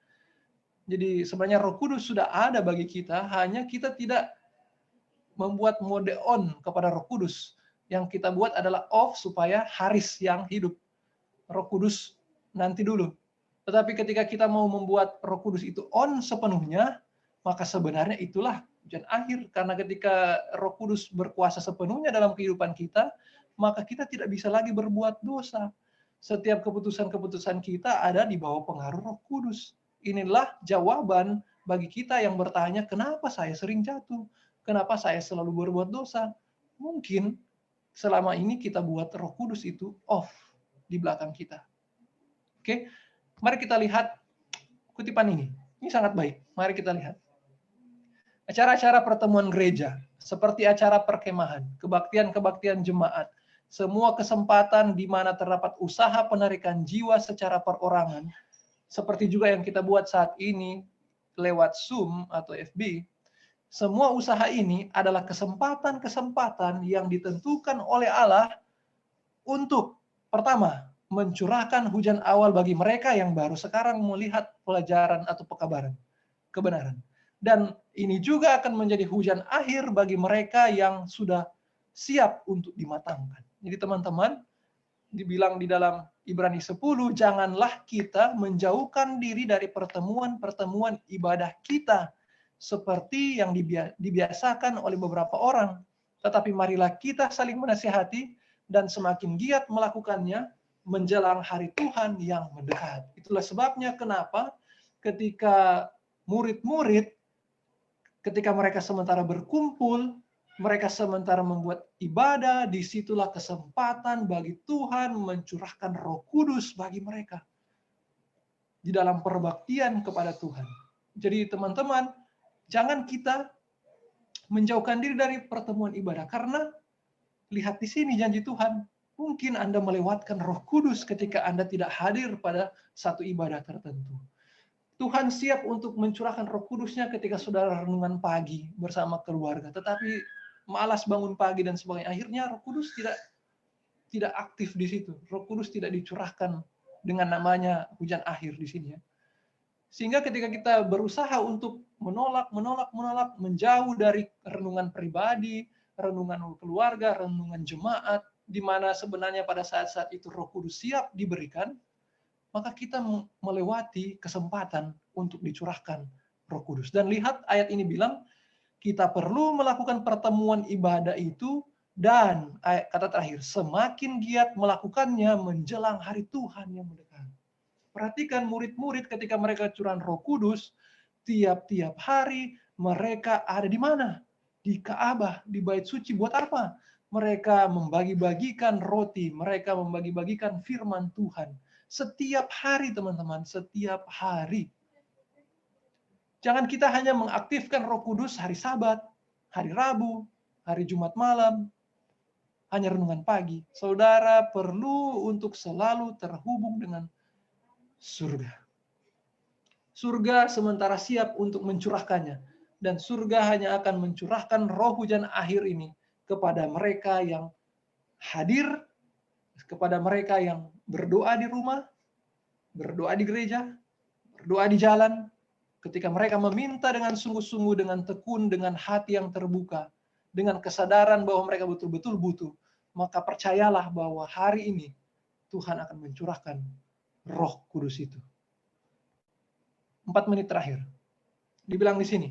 Jadi sebenarnya Roh Kudus sudah ada bagi kita, hanya kita tidak membuat mode on kepada Roh Kudus. Yang kita buat adalah off supaya Haris yang hidup. Roh Kudus nanti dulu. Tetapi ketika kita mau membuat Roh Kudus itu on sepenuhnya, maka sebenarnya itulah hujan akhir. Karena ketika Roh Kudus berkuasa sepenuhnya dalam kehidupan kita, maka kita tidak bisa lagi berbuat dosa. Setiap keputusan-keputusan kita ada di bawah pengaruh Roh Kudus. Inilah jawaban bagi kita yang bertanya, kenapa saya sering jatuh? Kenapa saya selalu berbuat dosa? Mungkin selama ini kita buat Roh Kudus itu off di belakang kita. Oke, mari kita lihat kutipan ini. Ini sangat baik. Mari kita lihat. Acara-acara pertemuan gereja, seperti acara perkemahan, kebaktian-kebaktian jemaat, semua kesempatan di mana terdapat usaha penarikan jiwa secara perorangan, seperti juga yang kita buat saat ini lewat Zoom atau FB, semua usaha ini adalah kesempatan-kesempatan yang ditentukan oleh Allah untuk, pertama, mencurahkan hujan awal bagi mereka yang baru sekarang melihat pelajaran atau kebenaran. Dan ini juga akan menjadi hujan akhir bagi mereka yang sudah siap untuk dimatangkan. Jadi teman-teman, dibilang di dalam Ibrani 10, janganlah kita menjauhkan diri dari pertemuan-pertemuan ibadah kita seperti yang dibiasakan oleh beberapa orang. Tetapi marilah kita saling menasihati dan semakin giat melakukannya menjelang hari Tuhan yang mendekat. Itulah sebabnya kenapa ketika murid-murid, ketika mereka sementara berkumpul, mereka sementara membuat ibadah, disitulah kesempatan bagi Tuhan mencurahkan Roh Kudus bagi mereka di dalam perbaktian kepada Tuhan. Jadi teman-teman, jangan kita menjauhkan diri dari pertemuan ibadah, karena lihat di sini janji Tuhan, Mungkin Anda melewatkan Roh Kudus ketika Anda tidak hadir pada satu ibadah tertentu. Tuhan siap untuk mencurahkan Roh Kudusnya ketika saudara renungan pagi bersama keluarga, tetapi malas bangun pagi dan sebagainya. Akhirnya Roh Kudus tidak aktif di situ. Roh Kudus tidak dicurahkan dengan namanya hujan akhir di sini ya. Sehingga ketika kita berusaha untuk menolak, menjauh dari renungan pribadi, renungan keluarga, renungan jemaat, di mana sebenarnya pada saat-saat itu Roh Kudus siap diberikan, maka kita melewati kesempatan untuk dicurahkan Roh Kudus. Dan lihat ayat ini bilang, kita perlu melakukan pertemuan ibadah itu, dan kata terakhir, semakin giat melakukannya menjelang hari Tuhan yang mendekat. Perhatikan murid-murid ketika mereka curahan Roh Kudus, tiap-tiap hari mereka ada di mana? Di Ka'bah, di Bait Suci. Buat apa? Mereka membagi-bagikan roti, mereka membagi-bagikan firman Tuhan. Setiap hari teman-teman, setiap hari. Jangan kita hanya mengaktifkan Roh Kudus hari Sabat, hari Rabu, hari Jumat malam, hanya renungan pagi. Saudara perlu untuk selalu terhubung dengan surga. Surga sementara siap untuk mencurahkannya. Dan surga hanya akan mencurahkan roh hujan akhir ini kepada mereka yang hadir, kepada mereka yang berdoa di rumah, berdoa di gereja, berdoa di jalan, ketika mereka meminta dengan sungguh-sungguh, dengan tekun, dengan hati yang terbuka, dengan kesadaran bahwa mereka betul-betul butuh, maka percayalah bahwa hari ini Tuhan akan mencurahkan Roh Kudus itu. 4 menit terakhir. Dibilang di sini,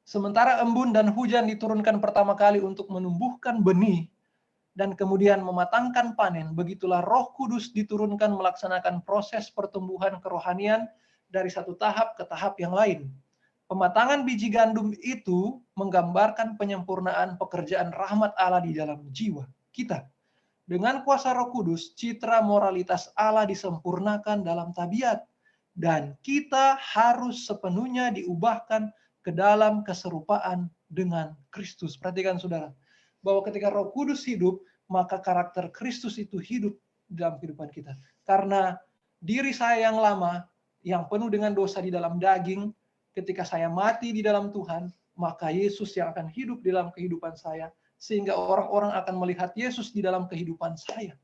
sementara embun dan hujan diturunkan pertama kali untuk menumbuhkan benih dan kemudian mematangkan panen, begitulah Roh Kudus diturunkan melaksanakan proses pertumbuhan kerohanian dari satu tahap ke tahap yang lain. Pematangan biji gandum itu menggambarkan penyempurnaan pekerjaan rahmat Allah di dalam jiwa kita. Dengan kuasa Roh Kudus, citra moralitas Allah disempurnakan dalam tabiat, dan kita harus sepenuhnya diubahkan ke dalam keserupaan dengan Kristus. Perhatikan saudara, bahwa ketika Roh Kudus hidup, maka karakter Kristus itu hidup dalam kehidupan kita. Karena diri saya yang lama, yang penuh dengan dosa di dalam daging, ketika saya mati di dalam Tuhan, maka Yesus yang akan hidup di dalam kehidupan saya, sehingga orang-orang akan melihat Yesus di dalam kehidupan saya.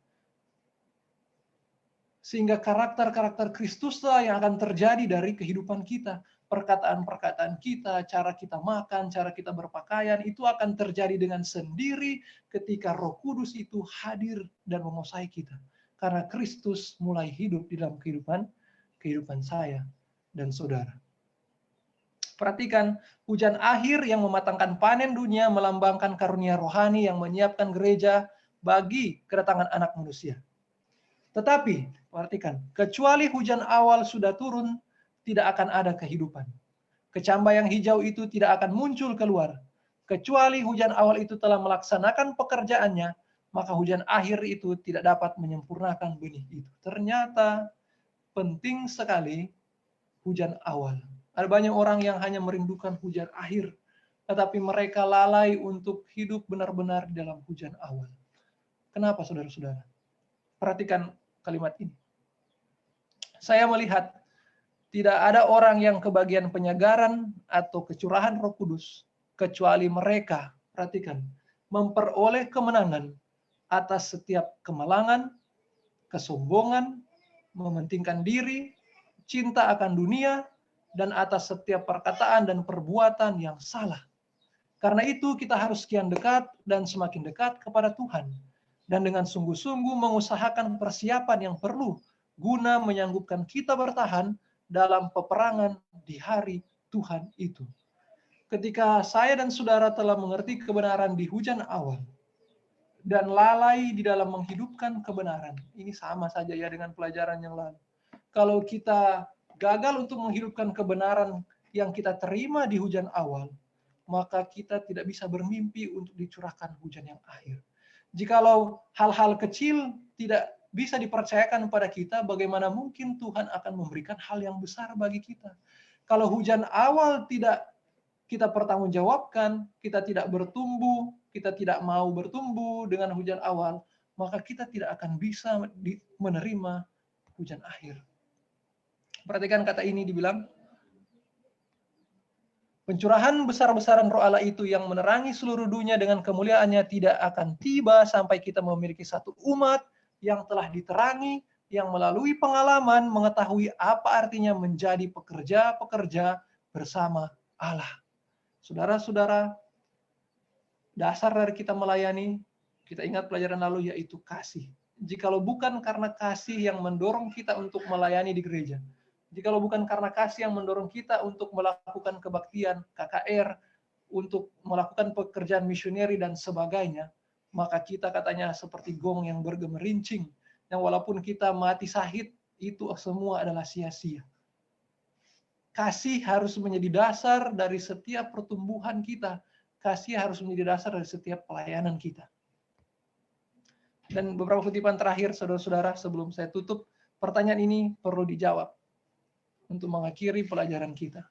Sehingga karakter-karakter Kristuslah yang akan terjadi dari kehidupan kita. Perkataan-perkataan kita, cara kita makan, cara kita berpakaian, itu akan terjadi dengan sendiri ketika Roh Kudus itu hadir dan menguasai kita. Karena Kristus mulai hidup di dalam kehidupan saya dan saudara. Perhatikan, hujan akhir yang mematangkan panen dunia melambangkan karunia rohani yang menyiapkan gereja bagi kedatangan anak manusia. Tetapi, perhatikan, kecuali hujan awal sudah turun, tidak akan ada kehidupan. Kecambah yang hijau itu tidak akan muncul keluar. Kecuali hujan awal itu telah melaksanakan pekerjaannya, maka hujan akhir itu tidak dapat menyempurnakan benih itu. Ternyata penting sekali hujan awal. Ada banyak orang yang hanya merindukan hujan akhir, tetapi mereka lalai untuk hidup benar-benar di dalam hujan awal. Kenapa saudara-saudara? Perhatikan kalimat ini. Saya melihat tidak ada orang yang kebagian penyegaran atau kecurahan Roh Kudus kecuali mereka, perhatikan, memperoleh kemenangan atas setiap kemalangan, kesombongan, mementingkan diri, cinta akan dunia, dan atas setiap perkataan dan perbuatan yang salah. Karena itu kita harus kian dekat dan semakin dekat kepada Tuhan. Dan dengan sungguh-sungguh mengusahakan persiapan yang perlu guna menyanggupkan kita bertahan dalam peperangan di hari Tuhan itu. Ketika saya dan saudara telah mengerti kebenaran di hujan awal dan lalai di dalam menghidupkan kebenaran, ini sama saja ya dengan pelajaran yang lalu. Kalau kita gagal untuk menghidupkan kebenaran yang kita terima di hujan awal, maka kita tidak bisa bermimpi untuk dicurahkan hujan yang akhir. Jikalau hal-hal kecil tidak bisa dipercayakan kepada kita, bagaimana mungkin Tuhan akan memberikan hal yang besar bagi kita? Kalau hujan awal tidak kita pertanggungjawabkan, kita tidak bertumbuh, kita tidak mau bertumbuh dengan hujan awal, maka kita tidak akan bisa menerima hujan akhir. Perhatikan kata ini dibilang, pencurahan besar-besaran Roh Allah itu yang menerangi seluruh dunia dengan kemuliaannya tidak akan tiba sampai kita memiliki satu umat yang telah diterangi, yang melalui pengalaman mengetahui apa artinya menjadi pekerja-pekerja bersama Allah. Saudara-saudara, dasar dari kita melayani, kita ingat pelajaran lalu, yaitu kasih. Jikalau bukan karena kasih yang mendorong kita untuk melayani di gereja, jikalau bukan karena kasih yang mendorong kita untuk melakukan kebaktian, KKR, untuk melakukan pekerjaan misioneri dan sebagainya, maka kita katanya seperti gong yang bergemerincing, yang walaupun kita mati syahid, itu semua adalah sia-sia. Kasih harus menjadi dasar dari setiap pertumbuhan kita. Kasih harus menjadi dasar dari setiap pelayanan kita. Dan beberapa kutipan terakhir, saudara-saudara, sebelum saya tutup, pertanyaan ini perlu dijawab untuk mengakhiri pelajaran kita.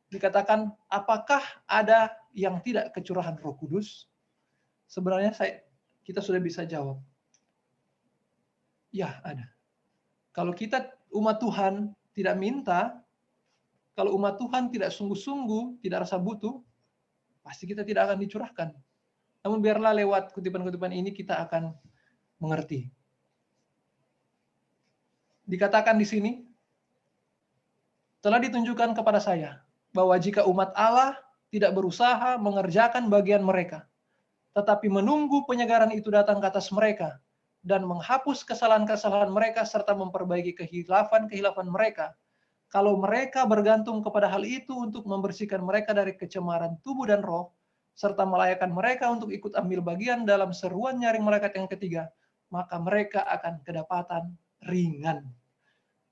Dikatakan, apakah ada yang tidak kecurahan Roh Kudus? Sebenarnya kita sudah bisa jawab. Ya, ada. Kalau kita umat Tuhan tidak minta, kalau umat Tuhan tidak sungguh-sungguh, tidak rasa butuh, pasti kita tidak akan dicurahkan. Namun biarlah lewat kutipan-kutipan ini kita akan mengerti. Dikatakan di sini, telah ditunjukkan kepada saya bahwa jika umat Allah tidak berusaha mengerjakan bagian mereka, tetapi menunggu penyegaran itu datang ke atas mereka dan menghapus kesalahan-kesalahan mereka serta memperbaiki kehilafan-kehilafan mereka, kalau mereka bergantung kepada hal itu untuk membersihkan mereka dari kecemaran tubuh dan roh, serta melayakan mereka untuk ikut ambil bagian dalam seruan nyaring malaikat yang ketiga, maka mereka akan kedapatan ringan.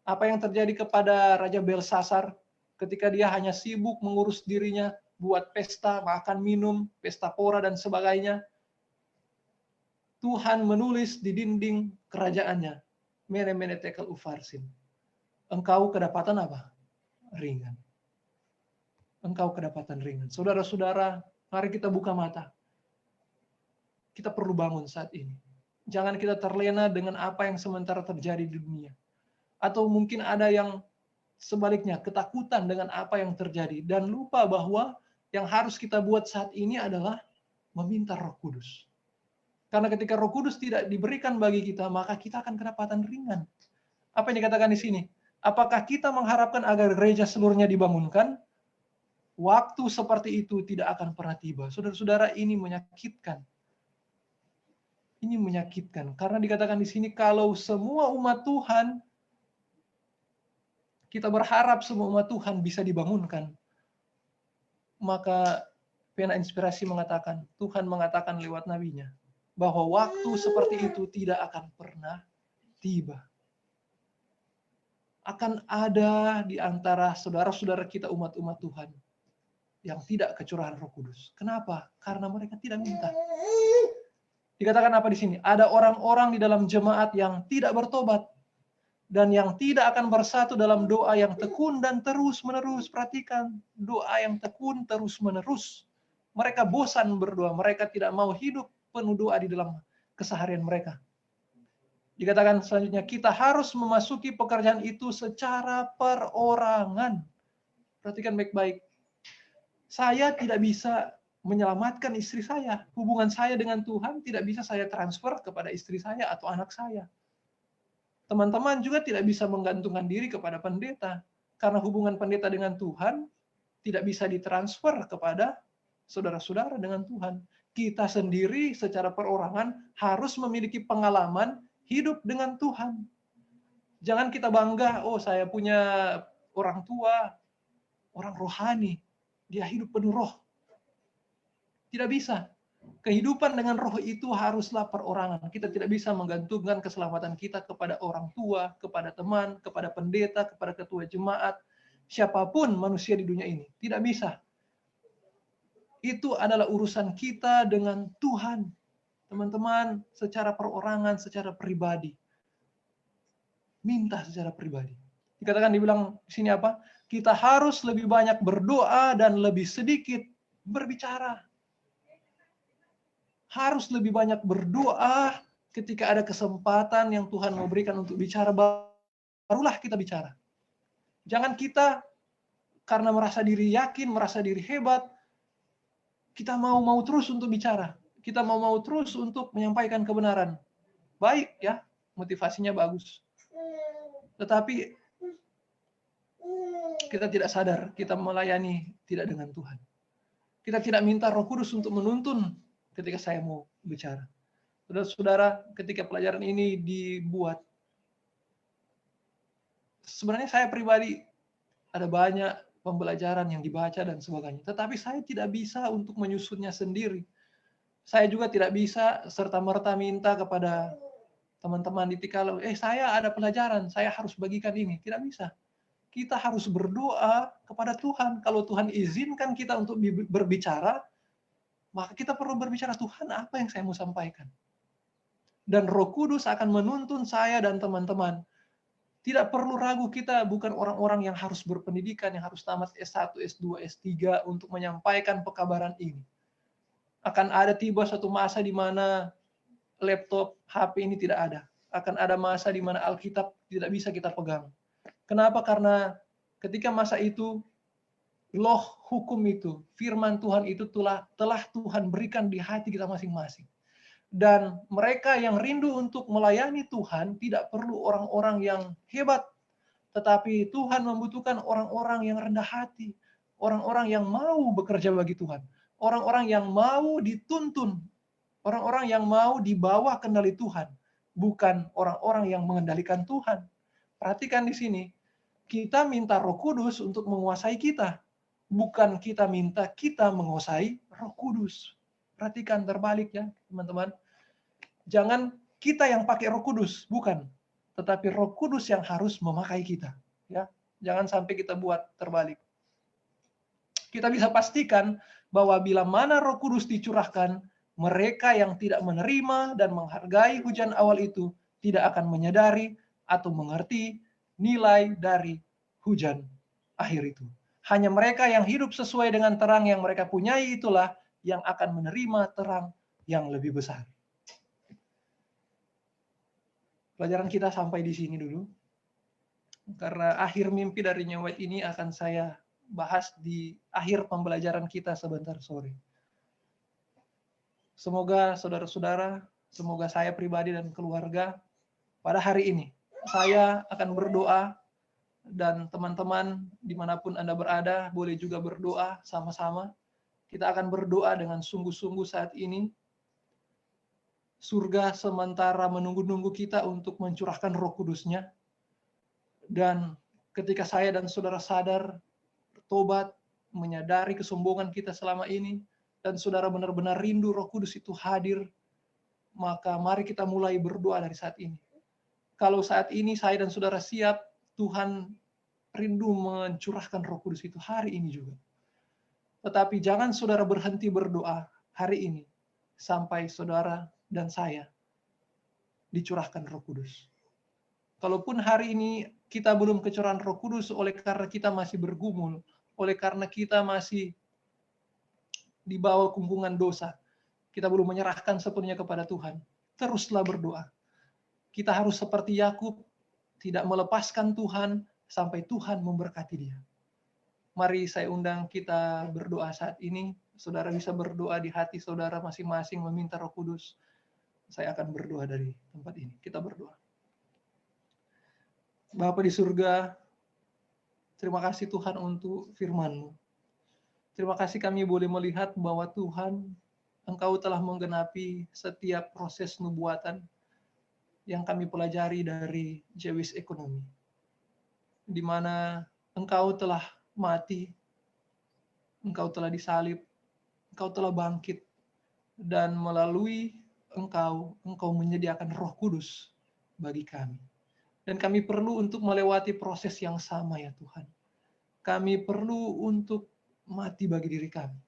Apa yang terjadi kepada Raja Belsasar ketika dia hanya sibuk mengurus dirinya, buat pesta, makan, minum, pesta pora, dan sebagainya? Tuhan menulis di dinding kerajaannya, Mene Mene Tekel Ufarsin. Engkau kedapatan apa? Ringan. Engkau kedapatan ringan. Saudara-saudara, mari kita buka mata. Kita perlu bangun saat ini. Jangan kita terlena dengan apa yang sementara terjadi di dunia. Atau mungkin ada yang sebaliknya, ketakutan dengan apa yang terjadi. Dan lupa bahwa yang harus kita buat saat ini adalah meminta Roh Kudus. Karena ketika Roh Kudus tidak diberikan bagi kita, maka kita akan kedapatan ringan. Apa yang dikatakan di sini? Apakah kita mengharapkan agar gereja seluruhnya dibangunkan? Waktu seperti itu tidak akan pernah tiba. Saudara-saudara, ini menyakitkan. Ini menyakitkan. Karena dikatakan di sini, kalau semua umat Tuhan, kita berharap semua umat Tuhan bisa dibangunkan. Maka pena inspirasi mengatakan, Tuhan mengatakan lewat nabinya, bahwa waktu seperti itu tidak akan pernah tiba. Akan ada di antara saudara-saudara kita umat-umat Tuhan yang tidak kecurahan Roh Kudus. Kenapa? Karena mereka tidak minta. Dikatakan apa di sini? Ada orang-orang di dalam jemaat yang tidak bertobat dan yang tidak akan bersatu dalam doa yang tekun dan terus-menerus. Perhatikan, doa yang tekun terus-menerus. Mereka bosan berdoa, mereka tidak mau hidup penuh doa di dalam keseharian mereka. Dikatakan selanjutnya, kita harus memasuki pekerjaan itu secara perorangan. Perhatikan baik-baik. Saya tidak bisa menyelamatkan istri saya. Hubungan saya dengan Tuhan tidak bisa saya transfer kepada istri saya atau anak saya. Teman-teman juga tidak bisa menggantungkan diri kepada pendeta. Karena hubungan pendeta dengan Tuhan tidak bisa ditransfer kepada saudara-saudara dengan Tuhan. Kita sendiri secara perorangan harus memiliki pengalaman hidup dengan Tuhan. Jangan kita bangga, oh saya punya orang tua, orang rohani, dia hidup penuh roh. Tidak bisa. Kehidupan dengan roh itu haruslah perorangan. Kita tidak bisa menggantungkan keselamatan kita kepada orang tua, kepada teman, kepada pendeta, kepada ketua jemaat, siapapun manusia di dunia ini. Tidak bisa. Itu adalah urusan kita dengan Tuhan. Teman-teman, secara perorangan, secara pribadi. Minta secara pribadi. Dikatakan, dibilang di sini apa? Kita harus lebih banyak berdoa dan lebih sedikit berbicara. Harus lebih banyak berdoa ketika ada kesempatan yang Tuhan mau berikan untuk bicara, barulah kita bicara. Jangan kita karena merasa diri yakin, merasa diri hebat, kita mau terus untuk bicara. Kita mau terus untuk menyampaikan kebenaran. Baik ya, motivasinya bagus. Tetapi kita tidak sadar, kita melayani tidak dengan Tuhan. Kita tidak minta Roh Kudus untuk menuntun ketika saya mau bicara. Saudara-saudara, ketika pelajaran ini dibuat, sebenarnya saya pribadi ada banyak pembelajaran yang dibaca dan sebagainya. Tetapi saya tidak bisa untuk menyusunnya sendiri. Saya juga tidak bisa serta-merta minta kepada teman-teman di Tikalau, saya ada pelajaran, saya harus bagikan ini. Tidak bisa. Kita harus berdoa kepada Tuhan. Kalau Tuhan izinkan kita untuk berbicara, maka kita perlu berbicara, Tuhan, apa yang saya mau sampaikan? Dan Roh Kudus akan menuntun saya dan teman-teman. Tidak perlu ragu, kita bukan orang-orang yang harus berpendidikan, yang harus tamat S1, S2, S3 untuk menyampaikan pekabaran ini. Akan ada tiba suatu masa di mana laptop, HP ini tidak ada. Akan ada masa di mana Alkitab tidak bisa kita pegang. Kenapa? Karena ketika masa itu, loh hukum itu, firman Tuhan itu telah Tuhan berikan di hati kita masing-masing. Dan mereka yang rindu untuk melayani Tuhan tidak perlu orang-orang yang hebat, tetapi Tuhan membutuhkan orang-orang yang rendah hati, orang-orang yang mau bekerja bagi Tuhan, orang-orang yang mau dituntun, orang-orang yang mau di bawah kendali Tuhan, bukan orang-orang yang mengendalikan Tuhan. Perhatikan di sini, kita minta Roh Kudus untuk menguasai kita, bukan kita minta kita menguasai Roh Kudus. Perhatikan, terbalik ya, teman-teman. Jangan kita yang pakai Roh Kudus, bukan. Tetapi Roh Kudus yang harus memakai kita. Ya, jangan sampai kita buat terbalik. Kita bisa pastikan bahwa bila mana Roh Kudus dicurahkan, mereka yang tidak menerima dan menghargai hujan awal itu tidak akan menyadari atau mengerti nilai dari hujan akhir itu. Hanya mereka yang hidup sesuai dengan terang yang mereka punyai itulah yang akan menerima terang yang lebih besar. Pelajaran kita sampai di sini dulu. Karena akhir mimpi dari New White ini akan saya bahas di akhir pembelajaran kita sebentar sore. Semoga saudara-saudara, semoga saya pribadi dan keluarga pada hari ini, saya akan berdoa dan teman-teman dimanapun Anda berada boleh juga berdoa sama-sama. Kita akan berdoa dengan sungguh-sungguh saat ini. Surga sementara menunggu-nunggu kita untuk mencurahkan Roh Kudus-Nya. Dan ketika saya dan saudara sadar, bertobat, menyadari kesombongan kita selama ini, dan saudara benar-benar rindu Roh Kudus itu hadir, maka mari kita mulai berdoa dari saat ini. Kalau saat ini saya dan saudara siap, Tuhan rindu mencurahkan Roh Kudus itu hari ini juga. Tetapi jangan saudara berhenti berdoa hari ini, sampai saudara dan saya dicurahkan Roh Kudus. Kalaupun hari ini kita belum kecurahan Roh Kudus oleh karena kita masih bergumul, oleh karena kita masih di bawah kungkungan dosa, kita belum menyerahkan sepenuhnya kepada Tuhan, teruslah berdoa. Kita harus seperti Yakub, tidak melepaskan Tuhan sampai Tuhan memberkati dia. Mari saya undang kita berdoa saat ini. Saudara bisa berdoa di hati saudara masing-masing meminta Roh Kudus. Saya akan berdoa dari tempat ini. Kita berdoa. Bapa di surga, terima kasih Tuhan untuk firman-Mu. Terima kasih kami boleh melihat bahwa Tuhan, Engkau telah menggenapi setiap proses nubuatan yang kami pelajari dari Jewish Economy. Di mana Engkau telah mati, Engkau telah disalib, Engkau telah bangkit, dan melalui Engkau menyediakan Roh Kudus bagi kami. Dan kami perlu untuk melewati proses yang sama ya Tuhan. Kami perlu untuk mati bagi diri kami.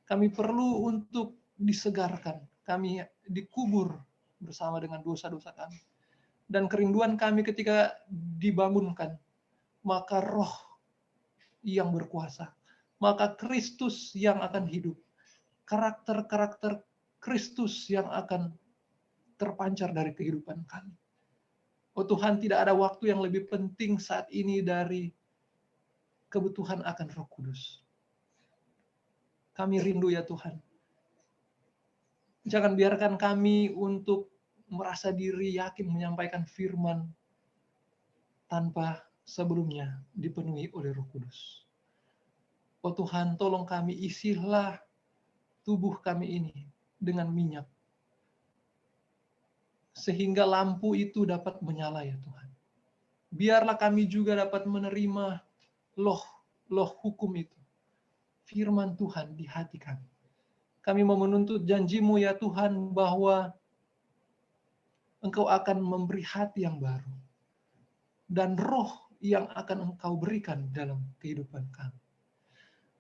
Kami perlu untuk disegarkan. Kami dikubur bersama dengan dosa-dosa kami. Dan kerinduan kami ketika dibangunkan, maka Roh yang berkuasa, maka Kristus yang akan hidup, karakter-karakter Kristus yang akan terpancar dari kehidupan kami. Oh Tuhan, tidak ada waktu yang lebih penting saat ini dari kebutuhan akan Roh Kudus. Kami rindu ya Tuhan. Jangan biarkan kami untuk merasa diri yakin menyampaikan firman tanpa sebelumnya dipenuhi oleh Roh Kudus. Oh Tuhan, tolong kami, isilah tubuh kami ini dengan minyak, sehingga lampu itu dapat menyala ya Tuhan. Biarlah kami juga dapat menerima loh hukum itu, firman Tuhan di hati kami. Kami mau menuntut janji-Mu ya Tuhan, bahwa Engkau akan memberi hati yang baru, dan roh yang akan Engkau berikan dalam kehidupan kami.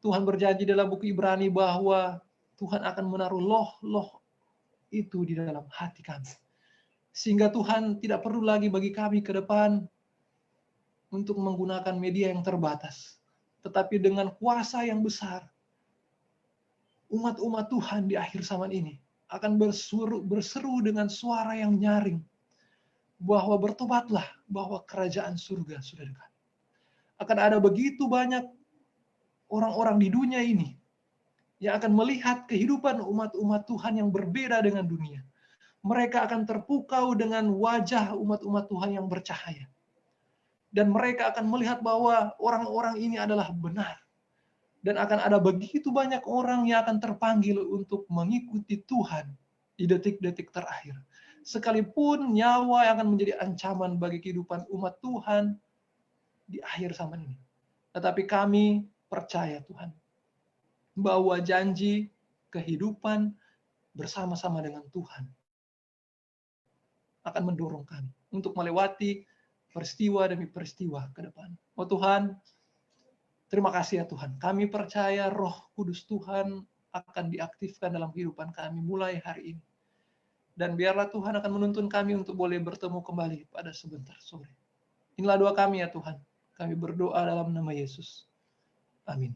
Tuhan berjanji dalam buku Ibrani bahwa Tuhan akan menaruh loh itu di dalam hati kami. Sehingga Tuhan tidak perlu lagi bagi kami ke depan untuk menggunakan media yang terbatas. Tetapi dengan kuasa yang besar, umat-umat Tuhan di akhir zaman ini akan berseru dengan suara yang nyaring, bahwa bertobatlah, bahwa kerajaan surga sudah dekat. Akan ada begitu banyak orang-orang di dunia ini yang akan melihat kehidupan umat-umat Tuhan yang berbeda dengan dunia. Mereka akan terpukau dengan wajah umat-umat Tuhan yang bercahaya. Dan mereka akan melihat bahwa orang-orang ini adalah benar. Dan akan ada begitu banyak orang yang akan terpanggil untuk mengikuti Tuhan di detik-detik terakhir. Sekalipun nyawa yang akan menjadi ancaman bagi kehidupan umat Tuhan di akhir zaman ini. Tetapi kami percaya Tuhan, bahwa janji kehidupan bersama-sama dengan Tuhan akan mendorong kami untuk melewati peristiwa demi peristiwa ke depan. Oh Tuhan, terima kasih ya Tuhan. Kami percaya Roh Kudus Tuhan akan diaktifkan dalam kehidupan kami mulai hari ini. Dan biarlah Tuhan akan menuntun kami untuk boleh bertemu kembali pada sebentar sore. Inilah doa kami ya Tuhan. Kami berdoa dalam nama Yesus. Amin.